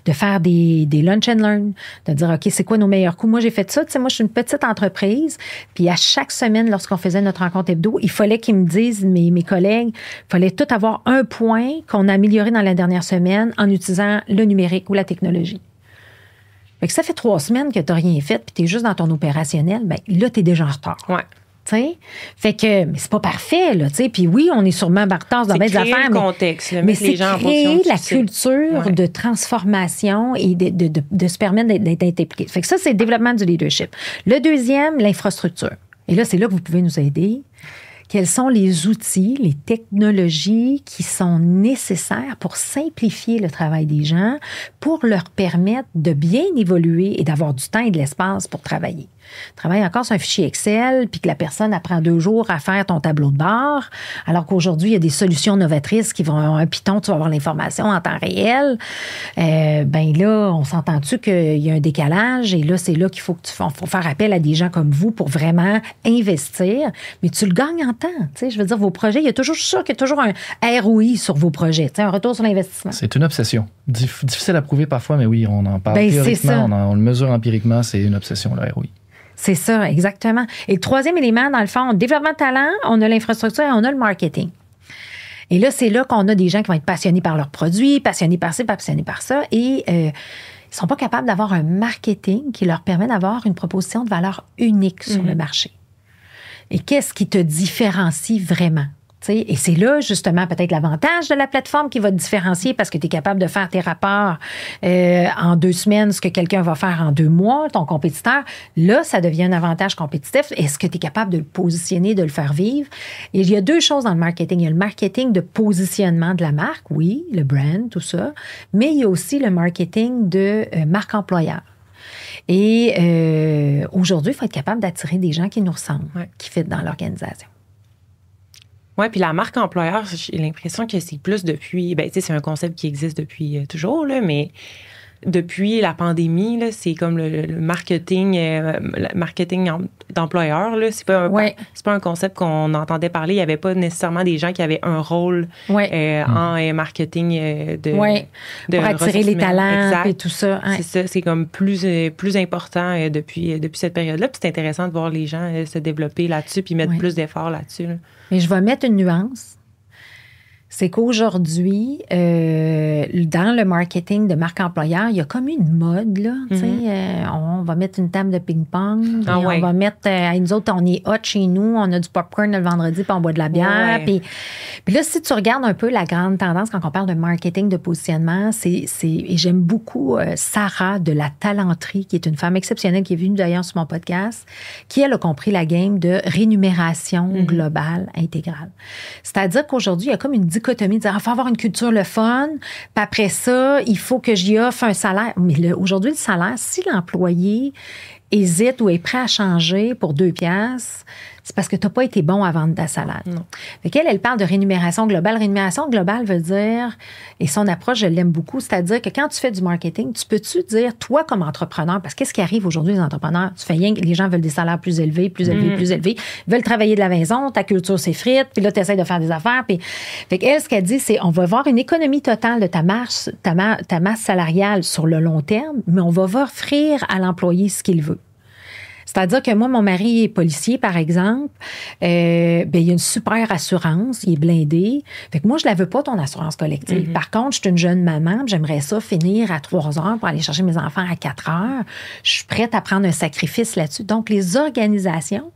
De faire des lunch and learn, de dire, OK, c'est quoi nos meilleurs coups? Moi, j'ai fait ça. Tu sais, moi, je suis une petite entreprise. Puis à chaque semaine, lorsqu'on faisait notre rencontre hebdo, il fallait qu'ils me disent, mes collègues, il fallait tout avoir un point qu'on a amélioré dans la dernière semaine en utilisant le numérique ou la technologie. Fait que ça fait 3 semaines que tu n'as rien fait, puis tu es juste dans ton opérationnel, bien là, tu es déjà en retard. Ouais. T'sais? Fait que, mais c'est pas parfait, là, tu sais. Puis oui, on est sûrement en retard dans bien des affaires. Le contexte, mais c'est les gens créer la culture de transformation et de se permettre d'être impliqué. Fait que ça, c'est le développement du leadership. Le deuxième, l'infrastructure. Et là, c'est là que vous pouvez nous aider. Quels sont les outils, les technologies qui sont nécessaires pour simplifier le travail des gens, pour leur permettre de bien évoluer et d'avoir du temps et de l'espace pour travailler. Travaille encore sur un fichier Excel, puis que la personne apprend 2 jours à faire ton tableau de bord, alors qu'aujourd'hui, il y a des solutions novatrices qui vont avoir un Python, tu vas avoir l'information en temps réel. Ben là, on s'entend-tu qu'il y a un décalage, et là, c'est là qu'il faut faire appel à des gens comme vous pour vraiment investir, mais tu le gagnes en temps. Tu sais, je veux dire, vos projets, il y a toujours, je suis sûre qu'il y a toujours un ROI sur vos projets, tu sais, un retour sur l'investissement. C'est une obsession. Difficile à prouver parfois, mais oui, on en parle théoriquement, on le mesure empiriquement, c'est une obsession, le ROI. C'est ça, exactement. Et le troisième élément, dans le fond, développement de talent, on a l'infrastructure et on a le marketing. Et là, c'est là qu'on a des gens qui vont être passionnés par leurs produits, passionnés par ça, passionnés par ça, et ils sont pas capables d'avoir un marketing qui leur permet d'avoir une proposition de valeur unique sur le marché. Et qu'est-ce qui te différencie vraiment? T'sais, et c'est là, justement, peut-être l'avantage de la plateforme qui va te différencier parce que tu es capable de faire tes rapports en 2 semaines, ce que quelqu'un va faire en 2 mois, ton compétiteur. Là, ça devient un avantage compétitif. Est-ce que tu es capable de le positionner, de le faire vivre? Et il y a 2 choses dans le marketing. Il y a le marketing de positionnement de la marque, oui, le brand, tout ça. Mais il y a aussi le marketing de marque employeur. Et aujourd'hui, il faut être capable d'attirer des gens qui nous ressemblent, qui fit dans l'organisation. Oui, puis la marque employeur, j'ai l'impression que c'est plus depuis... Bien, tu sais, c'est un concept qui existe depuis toujours, là, mais depuis la pandémie, là, c'est comme le marketing d'employeur, là. C'est pas un concept qu'on entendait parler. Il n'y avait pas nécessairement des gens qui avaient un rôle en marketing pour attirer les talents et tout ça. C'est ça, c'est comme plus important depuis cette période-là. Puis c'est intéressant de voir les gens se développer là-dessus puis mettre plus d'efforts là-dessus. Là. Mais je vais mettre une nuance. C'est qu'aujourd'hui, dans le marketing de marque employeur, il y a comme une mode, là. On va mettre une table de ping-pong, on va mettre, nous autres, on est hot chez nous, on a du popcorn le vendredi, puis on boit de la bière. Puis là, si tu regardes un peu la grande tendance quand on parle de marketing de positionnement, et j'aime beaucoup Sarah de La Talenterie, qui est une femme exceptionnelle, qui est venue d'ailleurs sur mon podcast, qui, elle, a compris la game de rémunération globale intégrale. C'est-à-dire qu'aujourd'hui, il y a comme une dichotomie de dire, il faut avoir une culture le fun, puis après ça, il faut que j'y offre un salaire. Mais aujourd'hui, le salaire, si l'employé hésite ou est prêt à changer pour 2 piastres, c'est parce que tu n'as pas été bon à vendre ta salade. Fait qu'elle, elle parle de rémunération globale. Rémunération globale veut dire, et son approche, je l'aime beaucoup, c'est-à-dire que quand tu fais du marketing, tu peux-tu dire, toi, comme entrepreneur, parce qu'est-ce qui arrive aujourd'hui, les entrepreneurs? Tu fais rien que les gens veulent des salaires plus élevés, plus élevés, veulent travailler de la maison, ta culture s'effrite, puis là, tu essaies de faire des affaires. Puis... Fait qu'elle, ce qu'elle dit, c'est, on va voir une économie totale de ta masse salariale sur le long terme, mais on va offrir à l'employé ce qu'il veut. C'est-à-dire que moi, mon mari est policier, par exemple. Il y a une super assurance, il est blindé. Fait que moi, je la veux pas, ton assurance collective. Par contre, je suis une jeune maman, j'aimerais ça finir à 3 heures pour aller chercher mes enfants à 4 heures. Je suis prête à prendre un sacrifice là-dessus. Donc, les organisations,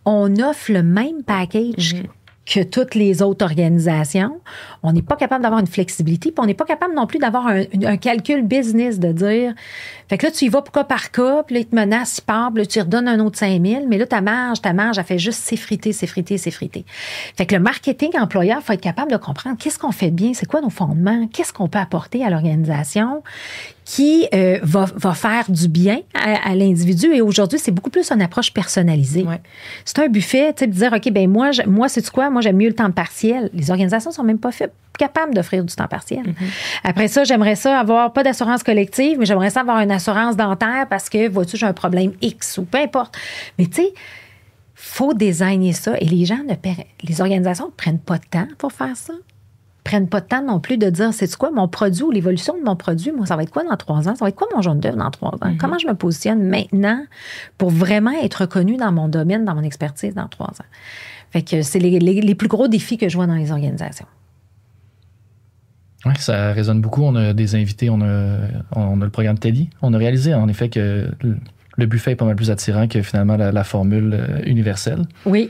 on offre le même package que toutes les autres organisations. On n'est pas capable d'avoir une flexibilité, puis on n'est pas capable non plus d'avoir un calcul business de dire, fait que là, tu y vas cas par cas, puis là, il te menace, il part, puis là, tu lui redonnes un autre 5 000, mais là, ta marge, elle fait juste s'effriter. Fait que le marketing employeur, il faut être capable de comprendre qu'est-ce qu'on fait bien, c'est quoi nos fondements, qu'est-ce qu'on peut apporter à l'organisation, qui va faire du bien à l'individu. Et aujourd'hui, c'est beaucoup plus une approche personnalisée. Ouais. C'est un buffet, tu sais, de dire, OK, ben moi, sais-tu quoi? Moi, j'aime mieux le temps partiel. Les organisations sont même pas capables d'offrir du temps partiel. Après ça, j'aimerais ça avoir, pas d'assurance collective, mais j'aimerais ça avoir une assurance dentaire parce que, vois-tu, j'ai un problème X ou peu importe. Mais tu sais, faut designer ça. Et les organisations ne prennent pas de temps pour faire ça. Prennent pas de temps non plus de dire, c'est quoi mon produit ou l'évolution de mon produit, moi, ça va être quoi dans 3 ans? Ça va être quoi mon jaune d'œuf dans 3 ans? Comment je me positionne maintenant pour vraiment être reconnue dans mon domaine, dans mon expertise dans 3 ans? Fait que c'est les plus gros défis que je vois dans les organisations. Oui, ça résonne beaucoup. On a des invités, on a le programme Teddy. On a réalisé, en effet, que le buffet est pas mal plus attirant que finalement la formule universelle. Oui.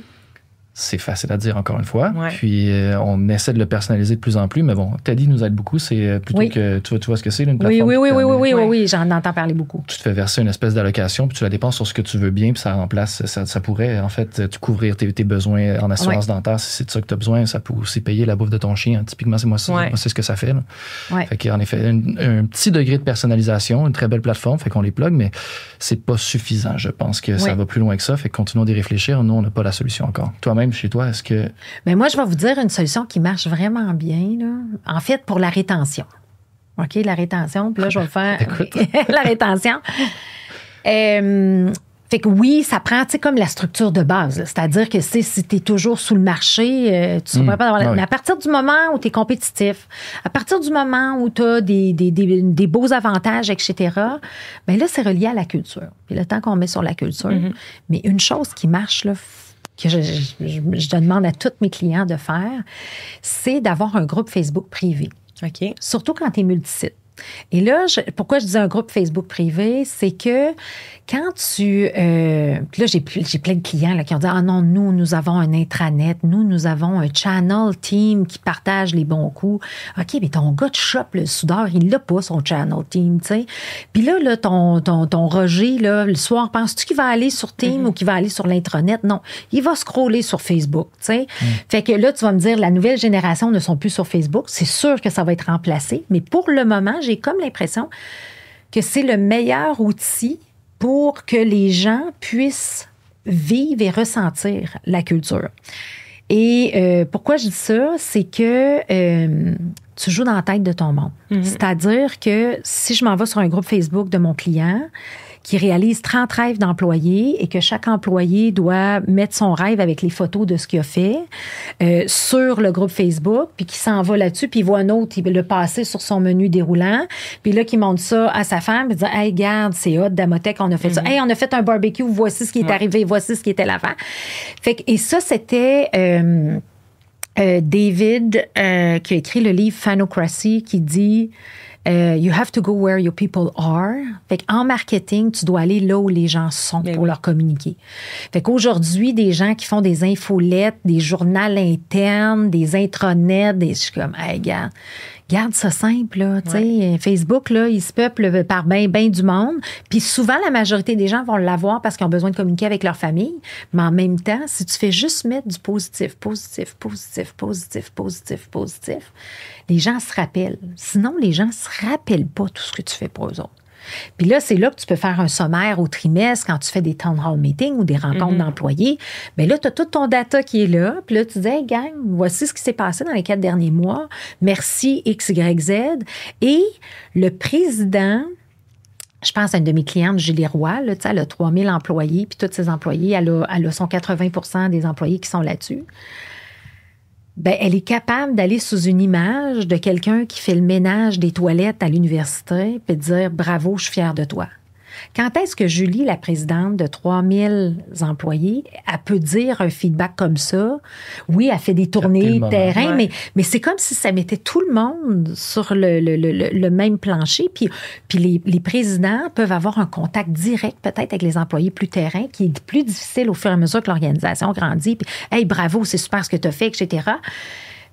C'est facile à dire, encore une fois. Ouais. Puis, on essaie de le personnaliser de plus en plus. Mais bon, Teddy nous aide beaucoup. C'est plutôt que... Tu vois ce que c'est, une plateforme? Oui, j'en entends parler beaucoup. Tu te fais verser une espèce d'allocation, puis tu la dépenses sur ce que tu veux bien, puis ça remplace... Ça pourrait, en fait, te couvrir tes besoins en assurance dentaire. Si c'est de ça que tu as besoin, ça peut aussi payer la bouffe de ton chien. Typiquement, c'est moi c'est ce que ça fait. Là. Ouais. Fait qu'en effet, un petit degré de personnalisation, une très belle plateforme, fait qu'on les plug, mais c'est pas suffisant. Je pense que ça va plus loin que ça. Fait que continuons d'y réfléchir. Nous, on n'a pas la solution encore. Toi-même, chez toi, est-ce que... Mais moi, je vais vous dire une solution qui marche vraiment bien, là. En fait, pour la rétention. OK, la rétention. Puis là, je vais faire la rétention. Fait que oui, ça prend, tu sais, comme la structure de base. Là. C'est-à-dire que si tu es toujours sous le marché, tu ne saurais pas avoir... Mais à partir du moment où tu es compétitif, à partir du moment où tu as des beaux avantages, etc., bien là, c'est relié à la culture. Puis le temps qu'on met sur la culture. Mais une chose qui marche, là, que je demande à tous mes clients de faire, c'est d'avoir un groupe Facebook privé. OK. Surtout quand tu es multisite. Et là, pourquoi je dis un groupe Facebook privé, c'est que quand là, j'ai plein de clients là, qui ont dit « Ah non, nous avons un intranet, nous avons un channel team qui partage les bons coups. » OK, mais ton gars de shop, le soudeur, il l'a pas, son channel team, tu sais. Puis là, ton Roger, là, le soir, penses-tu qu'il va aller sur Team ou qu'il va aller sur l'intranet? Non, il va scroller sur Facebook, tu sais. Fait que là, tu vas me dire, la nouvelle génération ne sont plus sur Facebook. C'est sûr que ça va être remplacé, mais pour le moment, j'ai comme l'impression que c'est le meilleur outil pour que les gens puissent vivre et ressentir la culture. Et pourquoi je dis ça? C'est que tu joues dans la tête de ton monde. C'est-à-dire que si je m'en vais sur un groupe Facebook de mon client qui réalise 30 rêves d'employés et que chaque employé doit mettre son rêve avec les photos de ce qu'il a fait sur le groupe Facebook, puis qui s'en va là-dessus, puis il voit un autre, il veut le passer sur son menu déroulant, puis là, qui montre ça à sa femme, puis il dit « Hey, regarde, c'est hot, Damotech, on a fait ça. Hey, on a fait un barbecue, voici ce qui est arrivé, voici ce qui était l'avant. » Fait que, et ça, c'était... David, qui a écrit le livre Fanocracy, qui dit You have to go where your people are. Fait qu'en marketing, tu dois aller là où les gens sont pour leur communiquer. Fait qu'aujourd'hui, des gens qui font des infolettes, des journaux internes, des intranets, je suis comme, hey, garde ça simple, là. Tu sais, Facebook, là, il se peuple par ben du monde. Puis souvent, la majorité des gens vont l'avoir parce qu'ils ont besoin de communiquer avec leur famille. Mais en même temps, si tu fais juste mettre du positif, les gens se rappellent. Sinon, les gens se rappellent pas tout ce que tu fais pour eux autres. Puis là, c'est là que tu peux faire un sommaire au trimestre quand tu fais des town hall meetings ou des rencontres d'employés. Bien là, tu as tout ton data qui est là. Puis là, tu dis, hey, gang, voici ce qui s'est passé dans les 4 derniers mois. Merci X, Y, Z. Et le président... Je pense à une de mes clientes, Julie Roy, là, elle a 3000 employés, puis tous ses employés, elle a son 80% des employés qui sont là-dessus. Bien, elle est capable d'aller sous une image de quelqu'un qui fait le ménage des toilettes à l'université puis de dire « Bravo, je suis fière de toi ». Quand est-ce que Julie, la présidente de 3000 employés, elle peut dire un feedback comme ça? Oui, elle fait des tournées terrain, mais c'est comme si ça mettait tout le monde sur le même plancher. Puis les présidents peuvent avoir un contact direct peut-être avec les employés plus terrain, qui est plus difficile au fur et à mesure que l'organisation grandit. Puis, hey, bravo, c'est super ce que tu as fait, etc.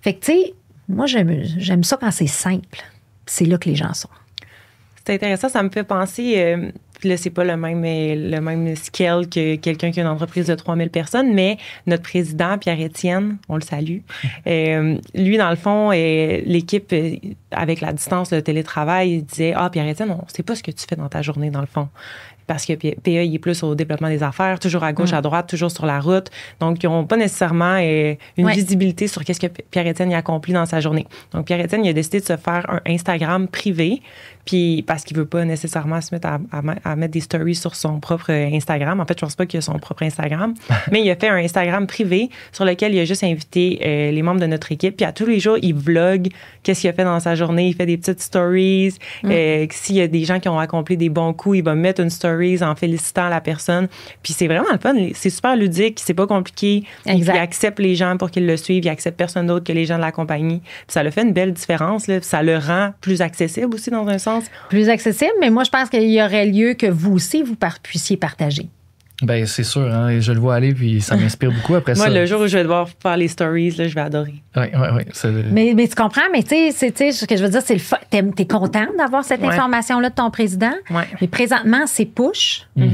Fait que, tu sais, moi, j'aime ça quand c'est simple. C'est là que les gens sont. C'est intéressant, ça me fait penser... là, c'est pas le même scale que quelqu'un qui a une entreprise de 3000 personnes, mais notre président, Pierre-Étienne, on le salue, lui, dans le fond, l'équipe, avec la distance, le télétravail, il disait, Pierre-Étienne, on sait pas ce que tu fais dans ta journée, dans le fond. Parce que PA, il est plus au développement des affaires, toujours à gauche, à droite, toujours sur la route. Donc, ils n'ont pas nécessairement une visibilité sur qu'est-ce que Pierre-Étienne a accompli dans sa journée. Donc, Pierre-Étienne, il a décidé de se faire un Instagram privé, puis parce qu'il veut pas nécessairement se mettre à mettre des stories sur son propre Instagram. En fait, je pense pas qu'il a son propre Instagram, mais il a fait un Instagram privé sur lequel il a juste invité les membres de notre équipe. Puis à tous les jours, il vlog qu'est-ce qu'il a fait dans sa journée. Il fait des petites stories. S'il y a des gens qui ont accompli des bons coups, il va mettre une story en félicitant la personne. Puis c'est vraiment le fun. C'est super ludique. C'est pas compliqué. Il accepte les gens pour qu'ils le suivent. Il accepte personne d'autre que les gens de la compagnie. Puis ça le fait une belle différence. Là. Puis ça le rend plus accessible aussi dans un sens. Plus accessible, mais moi, je pense qu'il y aurait lieu que vous aussi, vous puissiez partager. Ben c'est sûr, hein, je le vois aller, puis ça m'inspire beaucoup après ça. Moi, le jour où je vais devoir faire les stories, là, je vais adorer. Oui. Mais tu comprends, mais tu sais, ce que je veux dire, c'est t'es content d'avoir cette information-là de ton président, mais présentement, c'est push, mais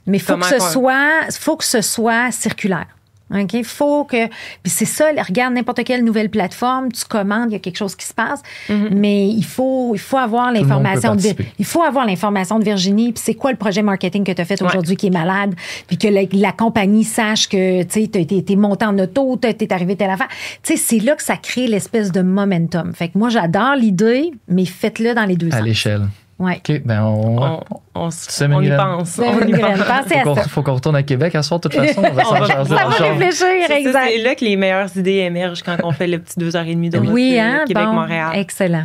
il faut que ce soit circulaire. OK? Faut que. Puis c'est ça, regarde n'importe quelle nouvelle plateforme, tu commandes, il y a quelque chose qui se passe, mais il faut avoir l'information il faut avoir l'information de Virginie, puis c'est quoi le projet marketing que tu as fait aujourd'hui qui est malade, puis que la compagnie sache que tu t'es monté en auto, t'es arrivé telle affaire. Tu sais, c'est là que ça crée l'espèce de momentum. Fait que moi, j'adore l'idée, mais faites-le dans les deux sens. À l'échelle. Ouais. OK, ben on y pense. On y pense. Pensez à ça. Faut qu'on retourne à Québec à soir, de toute façon. On va réfléchir, exact. C'est là que les meilleures idées émergent quand on fait le petit 2h30 de route Québec-Montréal. Excellent.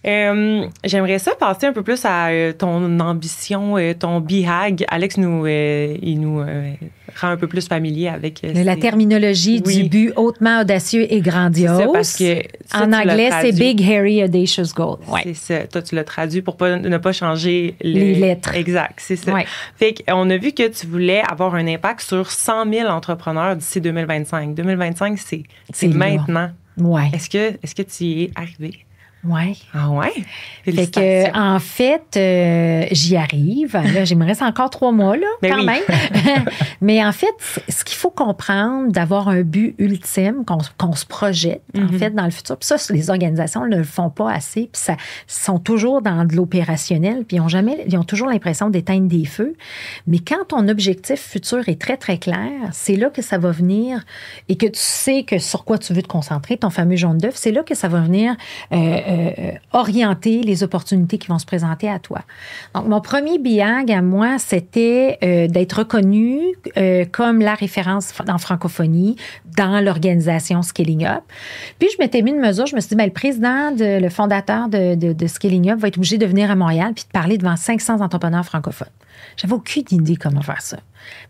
J'aimerais ça passer un peu plus à ton ambition, ton BHAG. Alex il nous rend un peu plus familier avec la terminologie du but hautement audacieux et grandiose. C'est ça, parce que en anglais, c'est Big, Hairy, Audacious Goal. C'est ça. Toi, tu l'as traduit pour ne pas changer les lettres. Exact, c'est ça. Fait qu'on a vu que tu voulais avoir un impact sur 100 000 entrepreneurs d'ici 2025. 2025, c'est maintenant. Ouais. Est-ce que tu y es arrivé? Oui. Ah ouais? Fait que, en fait, j'y arrive. Là, il me reste encore 3 mois, là, quand même. Mais en fait, ce qu'il faut comprendre, d'avoir un but ultime, qu'on se projette, en fait, dans le futur. Puis ça, les organisations ne le font pas assez. Puis ça, sont toujours dans de l'opérationnel. Puis ils ont toujours l'impression d'éteindre des feux. Mais quand ton objectif futur est très, très clair, c'est là que ça va venir et que tu sais que sur quoi tu veux te concentrer, ton fameux jaune d'œuf, c'est là que ça va venir orienter les opportunités qui vont se présenter à toi. Donc, mon premier BHAG à moi, c'était d'être reconnu comme la référence en francophonie dans l'organisation Scaling Up. Puis, je m'étais mis une mesure, je me suis dit, le président, le fondateur de Scaling Up va être obligé de venir à Montréal puis de parler devant 500 entrepreneurs francophones. J'avais aucune idée comment faire ça.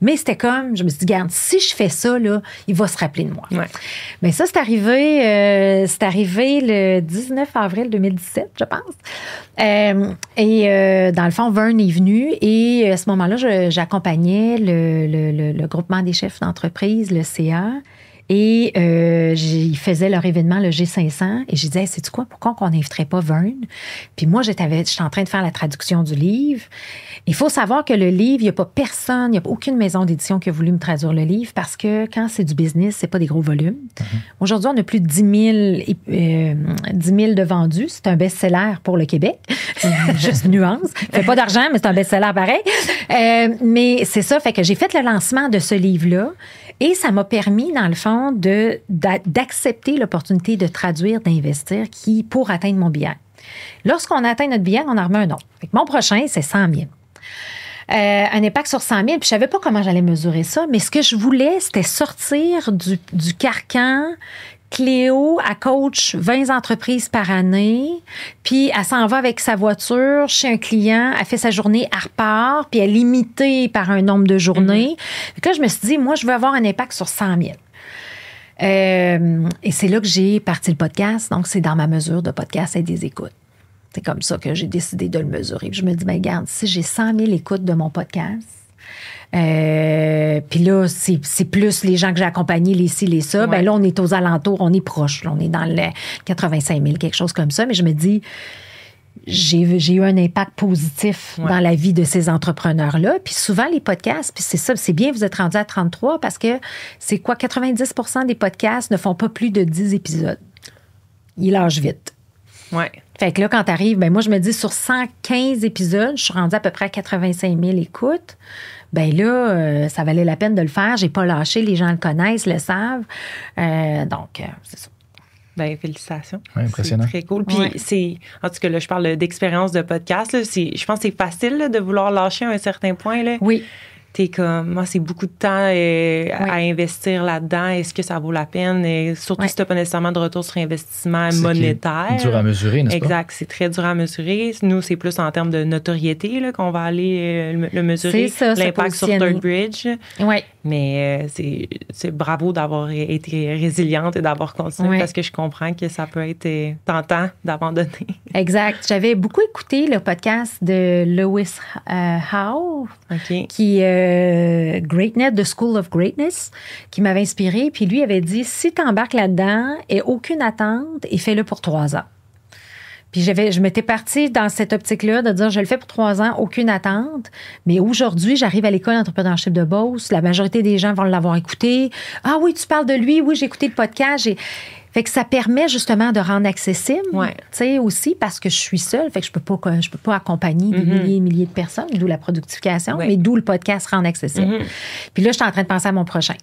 Mais c'était comme, je me suis dit, regarde, si je fais ça, là, il va se rappeler de moi. Ouais. Mais ça, c'est arrivé le 19 avril 2017, je pense. Dans le fond, Vern est venu et à ce moment-là, j'accompagnais le groupement des chefs d'entreprise, le CA. Et ils faisaient leur événement, le G500. Et je disais, sais-tu quoi, pourquoi on n'inviterait pas Vern? Puis moi, j'étais en train de faire la traduction du livre. Il faut savoir que le livre, il n'y a pas personne, il n'y a aucune maison d'édition qui a voulu me traduire le livre parce que quand c'est du business, c'est pas des gros volumes. Aujourd'hui, on a plus de 10 000 de vendus. C'est un best-seller pour le Québec. Juste nuance. Il fait pas d'argent, mais c'est un best-seller pareil. Mais c'est ça, fait que j'ai fait le lancement de ce livre-là. Et ça m'a permis, dans le fond, d'accepter l'opportunité de traduire, d'investir pour atteindre mon BHAG. Lorsqu'on atteint notre BHAG, on en remet un autre. Fait que mon prochain, c'est 100 000. Un impact sur 100 000, puis je savais pas comment j'allais mesurer ça, mais ce que je voulais, c'était sortir du carcan. Cléo, elle coach 20 entreprises par année, puis elle s'en va avec sa voiture chez un client, elle fait sa journée, elle repart, puis elle est limitée par un nombre de journées. Donc là, je me suis dit, moi, je veux avoir un impact sur 100 000. Et c'est là que j'ai parti le podcast. Donc, c'est dans ma mesure de podcast et des écoutes. C'est comme ça que j'ai décidé de le mesurer. Puis je me dis, regarde, si j'ai 100 000 écoutes de mon podcast, puis là, c'est plus les gens que j'ai accompagnés, les ci, les ça. Ouais. Ben là, on est aux alentours, on est proche. Là, on est dans le 85 000, quelque chose comme ça. Mais je me dis, j'ai eu un impact positif dans la vie de ces entrepreneurs-là. Puis souvent, les podcasts, puis c'est ça, c'est bien, vous êtes rendu à 33 parce que c'est quoi, 90% des podcasts ne font pas plus de 10 épisodes. Ils lâchent vite. Ouais. Fait que là, quand t'arrives, ben moi, je me dis, sur 115 épisodes, je suis rendue à peu près à 85 000 écoutes. Ben là, ça valait la peine de le faire. J'ai pas lâché. Les gens le connaissent, le savent. Donc, c'est ça. Ben, félicitations. Ouais, impressionnant. C'est très cool. Puis c'est, en tout cas, là, je parle d'expérience de podcast. Là, je pense que c'est facile là, de vouloir lâcher à un certain point. Là. Oui. T'es comme, moi, c'est beaucoup de temps à investir là-dedans. Est-ce que ça vaut la peine? Et surtout si tu n'as pas nécessairement de retour sur investissement monétaire. C'est dur à mesurer, n'est-ce pas? Exact, c'est très dur à mesurer. Nous, c'est plus en termes de notoriété là, qu'on va aller le mesurer. C'est ça, l'impact sur Third Bridge. Oui. Mais c'est bravo d'avoir été résiliente et d'avoir continué parce que je comprends que ça peut être tentant d'abandonner. Exact. J'avais beaucoup écouté le podcast de Lewis Howes, qui Greatness, The School of Greatness, qui m'avait inspiré. Puis lui avait dit, si tu embarques là-dedans et aucune attente, et fais-le pour 3 ans. Puis je m'étais partie dans cette optique-là de dire, je le fais pour 3 ans, aucune attente. Mais aujourd'hui, j'arrive à l'école d'entrepreneurship de Beauce. La majorité des gens vont l'avoir écouté. Ah oui, tu parles de lui. Oui, j'ai écouté le podcast. Fait que ça permet justement de rendre accessible, tu sais, aussi, parce que je suis seule. Fait que je peux pas accompagner des milliers et milliers de personnes, d'où la productification, mais d'où le podcast rend accessible. Puis là, je suis en train de penser à mon prochain.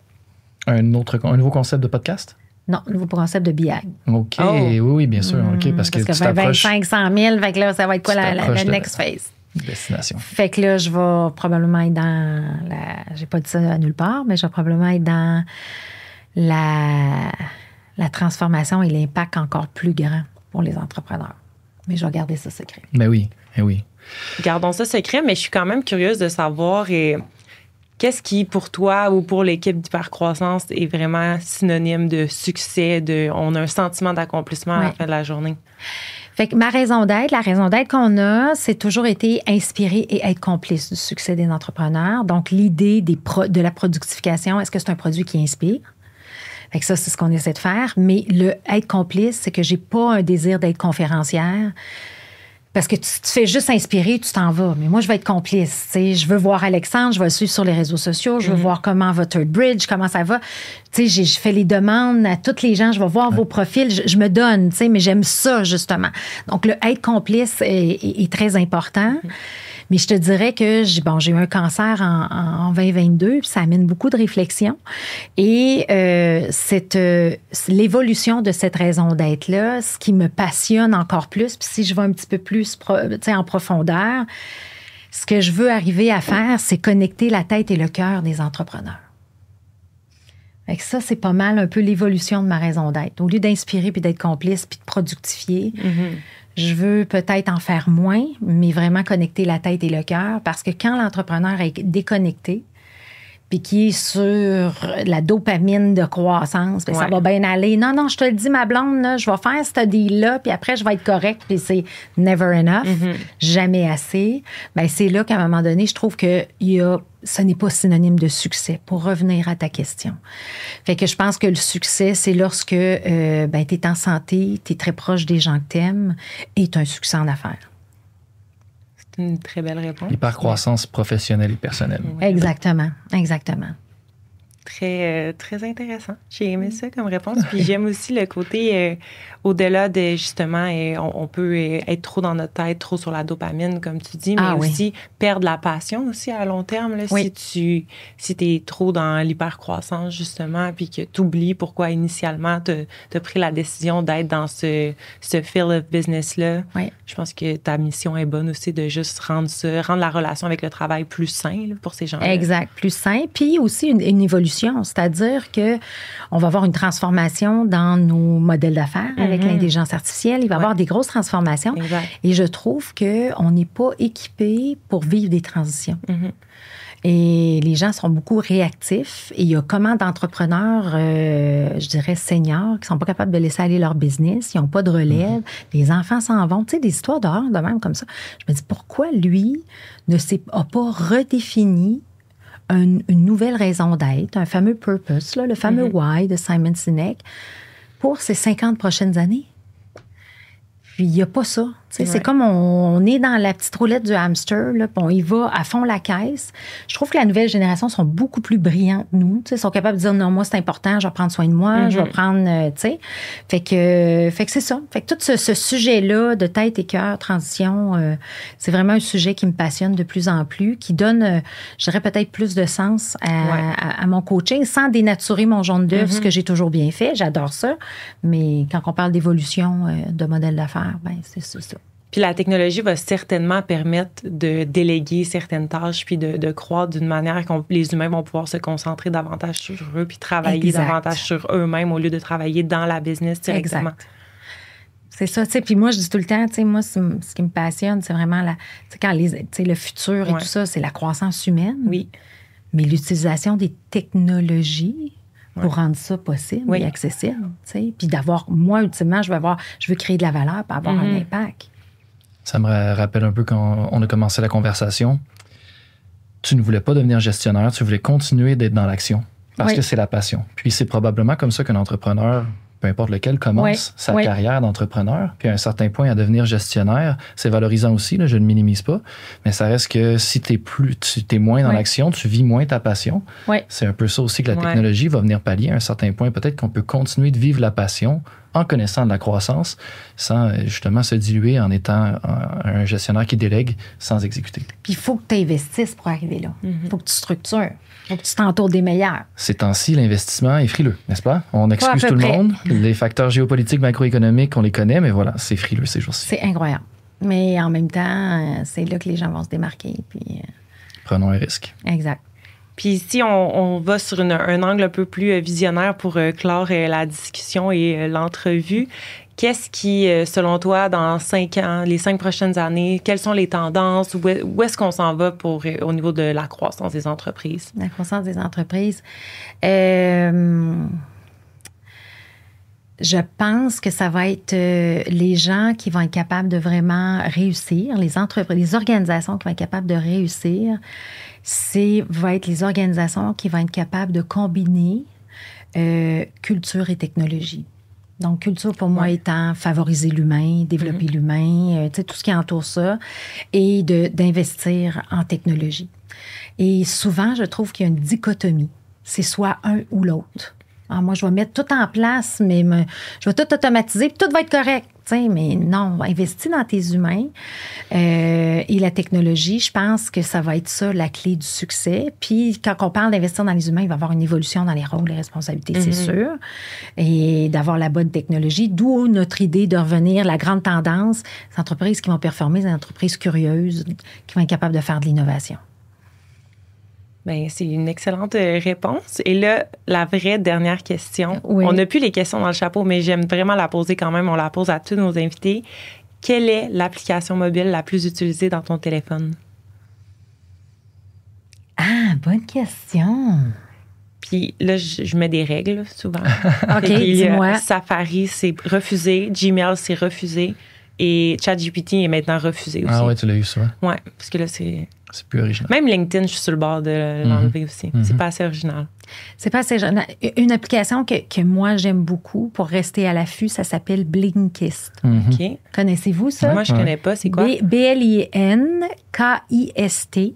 Un nouveau concept de podcast? Non, nouveau concept de BIAG. OK, oui, bien sûr. OK, parce que tu t'approches... 25 100 000, fait que là, ça va être quoi la next phase? Destination. Fait que là, je vais probablement être dans j'ai pas dit ça à nulle part, mais je vais probablement être dans la transformation et l'impact encore plus grand pour les entrepreneurs. Mais je vais garder ça secret. Ben oui. Gardons ça secret, mais je suis quand même curieuse de savoir... Qu'est-ce qui, pour toi ou pour l'équipe d'Hypercroissance, est vraiment synonyme de succès, on a un sentiment d'accomplissement à la fin de la journée? Fait que la raison d'être qu'on a, c'est toujours été inspirer et être complice du succès des entrepreneurs. Donc, l'idée de la productification, est-ce que c'est un produit qui inspire? Fait que ça, c'est ce qu'on essaie de faire. Mais le être complice, c'est que j'ai pas un désir d'être conférencière. Parce que tu te fais juste inspirer, tu t'en vas. Mais moi, je vais être complice. T'sais. Je veux voir Alexandre, je vais le suivre sur les réseaux sociaux, je veux voir comment va Third Bridge, comment ça va. Je fais les demandes à tous les gens, je vais voir vos profils, je me donne, mais j'aime ça, justement. Donc, le être complice est très important. Mais je te dirais que j'ai eu un cancer en 2022, puis ça amène beaucoup de réflexion. Et l'évolution de cette raison d'être-là, ce qui me passionne encore plus, puis si je vais un petit peu plus en profondeur, ce que je veux arriver à faire, c'est connecter la tête et le cœur des entrepreneurs. Fait que ça, c'est pas mal un peu l'évolution de ma raison d'être. Au lieu d'inspirer puis d'être complice puis de productifier, je veux peut-être en faire moins, mais vraiment connecter la tête et le cœur, parce que quand l'entrepreneur est déconnecté puis qui est sur la dopamine de croissance, puis ça va bien aller. Non, je te le dis, ma blonde, là, je vais faire ce deal-là, puis après, je vais être correcte, puis c'est never enough, jamais assez. Bien, c'est là qu'à un moment donné, je trouve que ce n'est pas synonyme de succès, pour revenir à ta question. Fait que je pense que le succès, c'est lorsque tu es en santé, tu es très proche des gens que tu aimes et tu as un succès en affaires. C'est une très belle réponse. Hypercroissance professionnelle et personnelle. Exactement. Très, très intéressant. J'ai aimé ça comme réponse. Puis j'aime aussi le côté, au-delà de justement, on peut être trop dans notre tête, trop sur la dopamine, comme tu dis, mais aussi perdre la passion aussi à long terme. Là, si tu es trop dans l'hypercroissance, justement, puis que tu oublies pourquoi initialement tu as pris la décision d'être dans ce field of business-là, je pense que ta mission est bonne aussi de juste rendre la relation avec le travail plus sain là, pour ces gens-là. Exact, plus sain. Puis aussi une évolution. C'est-à-dire qu'on va avoir une transformation dans nos modèles d'affaires avec l'intelligence artificielle. Il va y avoir des grosses transformations. Exact. Et je trouve qu'on n'est pas équipé pour vivre des transitions. Et les gens sont beaucoup réactifs. Et il y a comment d'entrepreneurs, je dirais seniors, qui ne sont pas capables de laisser aller leur business. Ils n'ont pas de relève. Les enfants s'en vont. Tu sais, des histoires d'horreur de même comme ça. Je me dis, pourquoi lui n'a pas redéfini une nouvelle raison d'être, un fameux purpose, là, le fameux why de Simon Sinek pour ces 50 prochaines années? Puis il n'y a pas ça. C'est comme on est dans la petite roulette du hamster, là, puis on y va à fond la caisse. Je trouve que la nouvelle génération sont beaucoup plus brillants que nous. Ils sont capables de dire non, moi, c'est important, je vais prendre soin de moi, je vais prendre. Fait que c'est ça. Fait que tout ce sujet-là de tête et cœur, transition, c'est vraiment un sujet qui me passionne de plus en plus, qui donne, je dirais, peut-être plus de sens à mon coaching sans dénaturer mon jaune d'œuf, ce que j'ai toujours bien fait. J'adore ça. Mais quand on parle d'évolution de modèle d'affaires, ben c'est ça. Puis la technologie va certainement permettre de déléguer certaines tâches puis de croître d'une manière que les humains vont pouvoir se concentrer davantage sur eux puis travailler davantage sur eux-mêmes au lieu de travailler dans la business directement. Exact. C'est ça, tu sais. Puis moi, je dis tout le temps, tu sais, moi, ce qui me passionne, c'est vraiment quand le futur et tout ça, c'est la croissance humaine. Oui. Mais l'utilisation des technologies pour rendre ça possible et accessible, tu sais. Puis moi, ultimement, je veux créer de la valeur pour avoir un impact. Ça me rappelle un peu quand on a commencé la conversation. Tu ne voulais pas devenir gestionnaire, tu voulais continuer d'être dans l'action parce que c'est la passion. Puis c'est probablement comme ça qu'un entrepreneur, peu importe lequel, commence sa carrière d'entrepreneur. Puis à un certain point, à devenir gestionnaire, c'est valorisant aussi, là, je ne le minimise pas, mais ça reste que si tu es moins dans l'action, tu vis moins ta passion. C'est un peu ça aussi que la technologie va venir pallier à un certain point. Peut-être qu'on peut continuer de vivre la passion en connaissant de la croissance, sans justement se diluer en étant un gestionnaire qui délègue sans exécuter. Puis il faut que tu investisses pour arriver là. Il faut que tu structures. Il faut que tu t'entoures des meilleurs. Ces temps-ci, l'investissement est frileux, n'est-ce pas? On excuse tout le monde. Les facteurs géopolitiques, macroéconomiques, on les connaît, mais voilà, c'est frileux ces jours-ci. C'est incroyable. Mais en même temps, c'est là que les gens vont se démarquer. Puis, prenons un risque. Exact. Puis si on va sur un angle un peu plus visionnaire pour clore la discussion et l'entrevue, qu'est-ce qui, selon toi, dans 5 ans, les 5 prochaines années, quelles sont les tendances? Où est-ce qu'on s'en va au niveau de la croissance des entreprises? La croissance des entreprises. Je pense que ça va être les gens qui vont être capables de vraiment réussir, les entreprises, les organisations qui vont être capables de réussir, va être les organisations qui vont être capables de combiner culture et technologie. Donc, culture, pour moi, étant favoriser l'humain, développer l'humain, tout ce qui entoure ça, et d'investir en technologie. Et souvent, je trouve qu'il y a une dichotomie. C'est soit un ou l'autre. Alors, moi, je vais mettre tout en place, mais je vais tout automatiser, puis tout va être correct. Mais non, investis dans tes humains et la technologie, je pense que ça va être ça la clé du succès. Puis quand on parle d'investir dans les humains, il va y avoir une évolution dans les rôles, les responsabilités, c'est sûr, et d'avoir la bonne technologie, d'où notre idée de revenir, la grande tendance, les entreprises qui vont performer, les entreprises curieuses, qui vont être capables de faire de l'innovation. Bien, c'est une excellente réponse. Et là, la vraie dernière question. On n'a plus les questions dans le chapeau, mais j'aime vraiment la poser quand même. On la pose à tous nos invités. Quelle est l'application mobile la plus utilisée dans ton téléphone? Ah, bonne question. Puis là, je mets des règles, souvent. OK, dis-moi. Safari, c'est refusé. Gmail, c'est refusé. Et ChatGPT est maintenant refusé aussi. Ah ouais, tu l'as eu, ça. Ouais, parce que là, c'est plus original. Même LinkedIn, je suis sur le bord de l'enlever aussi. C'est pas assez original. C'est pas assez original. Une application que moi, j'aime beaucoup pour rester à l'affût, ça s'appelle Blinkist. OK. Connaissez-vous ça? Moi, je connais pas. C'est quoi? Blinkist.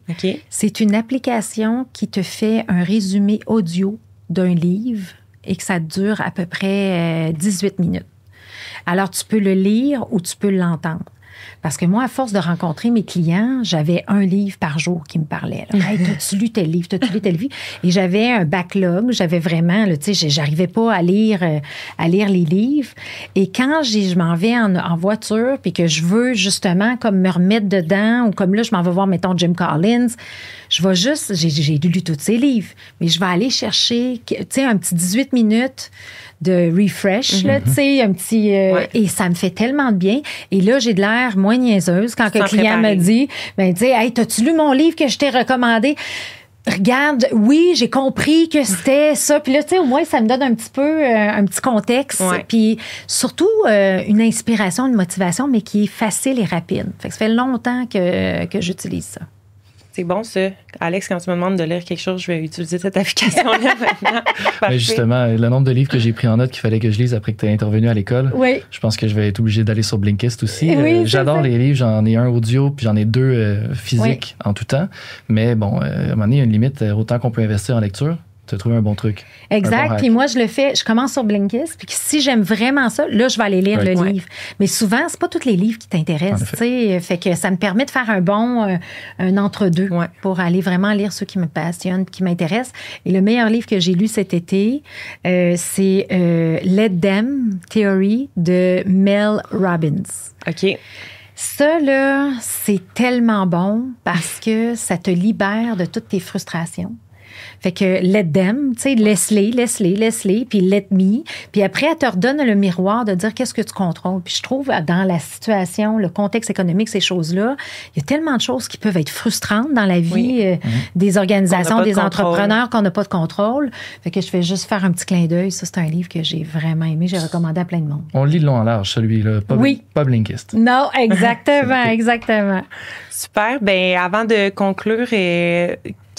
OK. C'est une application qui te fait un résumé audio d'un livre et que ça dure à peu près 18 minutes. Alors, tu peux le lire ou tu peux l'entendre. Parce que moi, à force de rencontrer mes clients, j'avais un livre par jour qui me parlait. « Hey, t'as-tu lu tel livre? T'as-tu lu tel livre? » Et j'avais un backlog. J'avais vraiment, tu sais, j'arrivais pas à lire les livres. Et quand je m'en vais en voiture puis que je veux justement comme me remettre dedans ou comme là, je m'en vais voir, mettons, Jim Collins, je vais juste... J'ai lu tous ses livres, mais je vais aller chercher, tu sais, un petit 18 minutes de refresh, là, tu sais, un petit... Et ça me fait tellement de bien. Et là, j'ai de l'air moins niaiseuse quand le client me dit, ben, tu sais, « Hey, t'as-tu lu mon livre que je t'ai recommandé? » Regarde, oui, j'ai compris que c'était ça. Puis là, tu sais, au moins, ça me donne un petit peu un petit contexte. Puis surtout, une inspiration, une motivation, mais qui est facile et rapide. Fait que ça fait longtemps que j'utilise ça. C'est bon, ça. Alex, quand tu me demandes de lire quelque chose, je vais utiliser cette application-là maintenant. Mais justement, le nombre de livres que j'ai pris en note qu'il fallait que je lise après que tu es intervenu à l'école, oui. Je pense que je vais être obligé d'aller sur Blinkist aussi. Oui, j'adore les livres. J'en ai un audio, puis j'en ai 2 physiques en tout temps. Mais bon, à un moment donné, il y a une limite. Autant qu'on peut investir en lecture, tu as trouvé un bon truc. Exact. Puis moi, je le fais. Je commence sur Blinkist. Puis si j'aime vraiment ça, là, je vais aller lire le livre. Mais souvent, c'est pas tous les livres qui t'intéressent. Fait que ça me permet de faire un entre-deux pour aller vraiment lire ceux qui me passionnent, qui m'intéressent. Et le meilleur livre que j'ai lu cet été, c'est Let Them Theory de Mel Robbins. OK. Ça, là, c'est tellement bon parce que ça te libère de toutes tes frustrations. Fait que let them, tu sais, laisse-les, puis let me. Puis après, elle te redonne le miroir de dire qu'est-ce que tu contrôles. Puis je trouve, dans la situation, le contexte économique, ces choses-là, il y a tellement de choses qui peuvent être frustrantes dans la vie des organisations, des entrepreneurs qu'on n'a pas de contrôle. Fait que je fais juste faire un petit clin d'œil. Ça, c'est un livre que j'ai vraiment aimé. J'ai recommandé à plein de monde. On lit de long en large, celui-là. Pas Blinkist. Non, exactement, exactement. Super. Ben avant de conclure,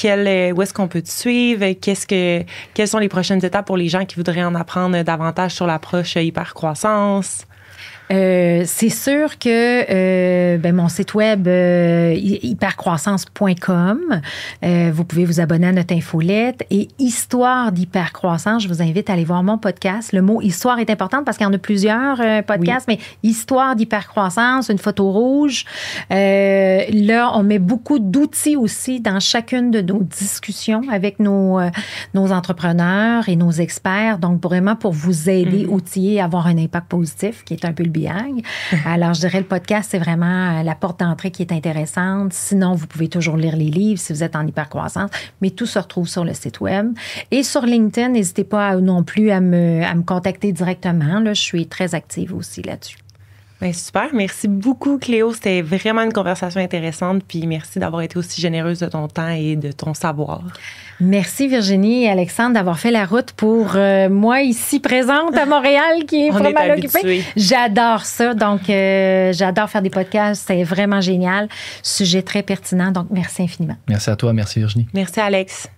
où est-ce qu'on peut te suivre? Quelles sont les prochaines étapes pour les gens qui voudraient en apprendre davantage sur l'approche hypercroissance? C'est sûr que mon site web hypercroissance.com, vous pouvez vous abonner à notre infolette. Et Histoire d'hypercroissance, je vous invite à aller voir mon podcast. Le mot histoire est important parce qu'il y en a plusieurs podcasts, mais Histoire d'hypercroissance, une photo rouge. Là, on met beaucoup d'outils aussi dans chacune de nos discussions avec nos entrepreneurs et nos experts. Donc, vraiment pour vous aider, outiller, avoir un impact positif, qui est un peu le biais. Alors, je dirais le podcast, c'est vraiment la porte d'entrée qui est intéressante. Sinon, vous pouvez toujours lire les livres si vous êtes en hypercroissance, mais tout se retrouve sur le site web. Et sur LinkedIn, n'hésitez pas non plus à me contacter directement. Là, je suis très active aussi là-dessus. Bien, super. Merci beaucoup, Cléo. C'était vraiment une conversation intéressante. Puis merci d'avoir été aussi généreuse de ton temps et de ton savoir. Merci, Virginie et Alexandre, d'avoir fait la route pour moi ici présente à Montréal, qui est vraiment occupée. J'adore ça. Donc, j'adore faire des podcasts. C'est vraiment génial. Sujet très pertinent. Donc, merci infiniment. Merci à toi. Merci, Virginie. Merci, Alex.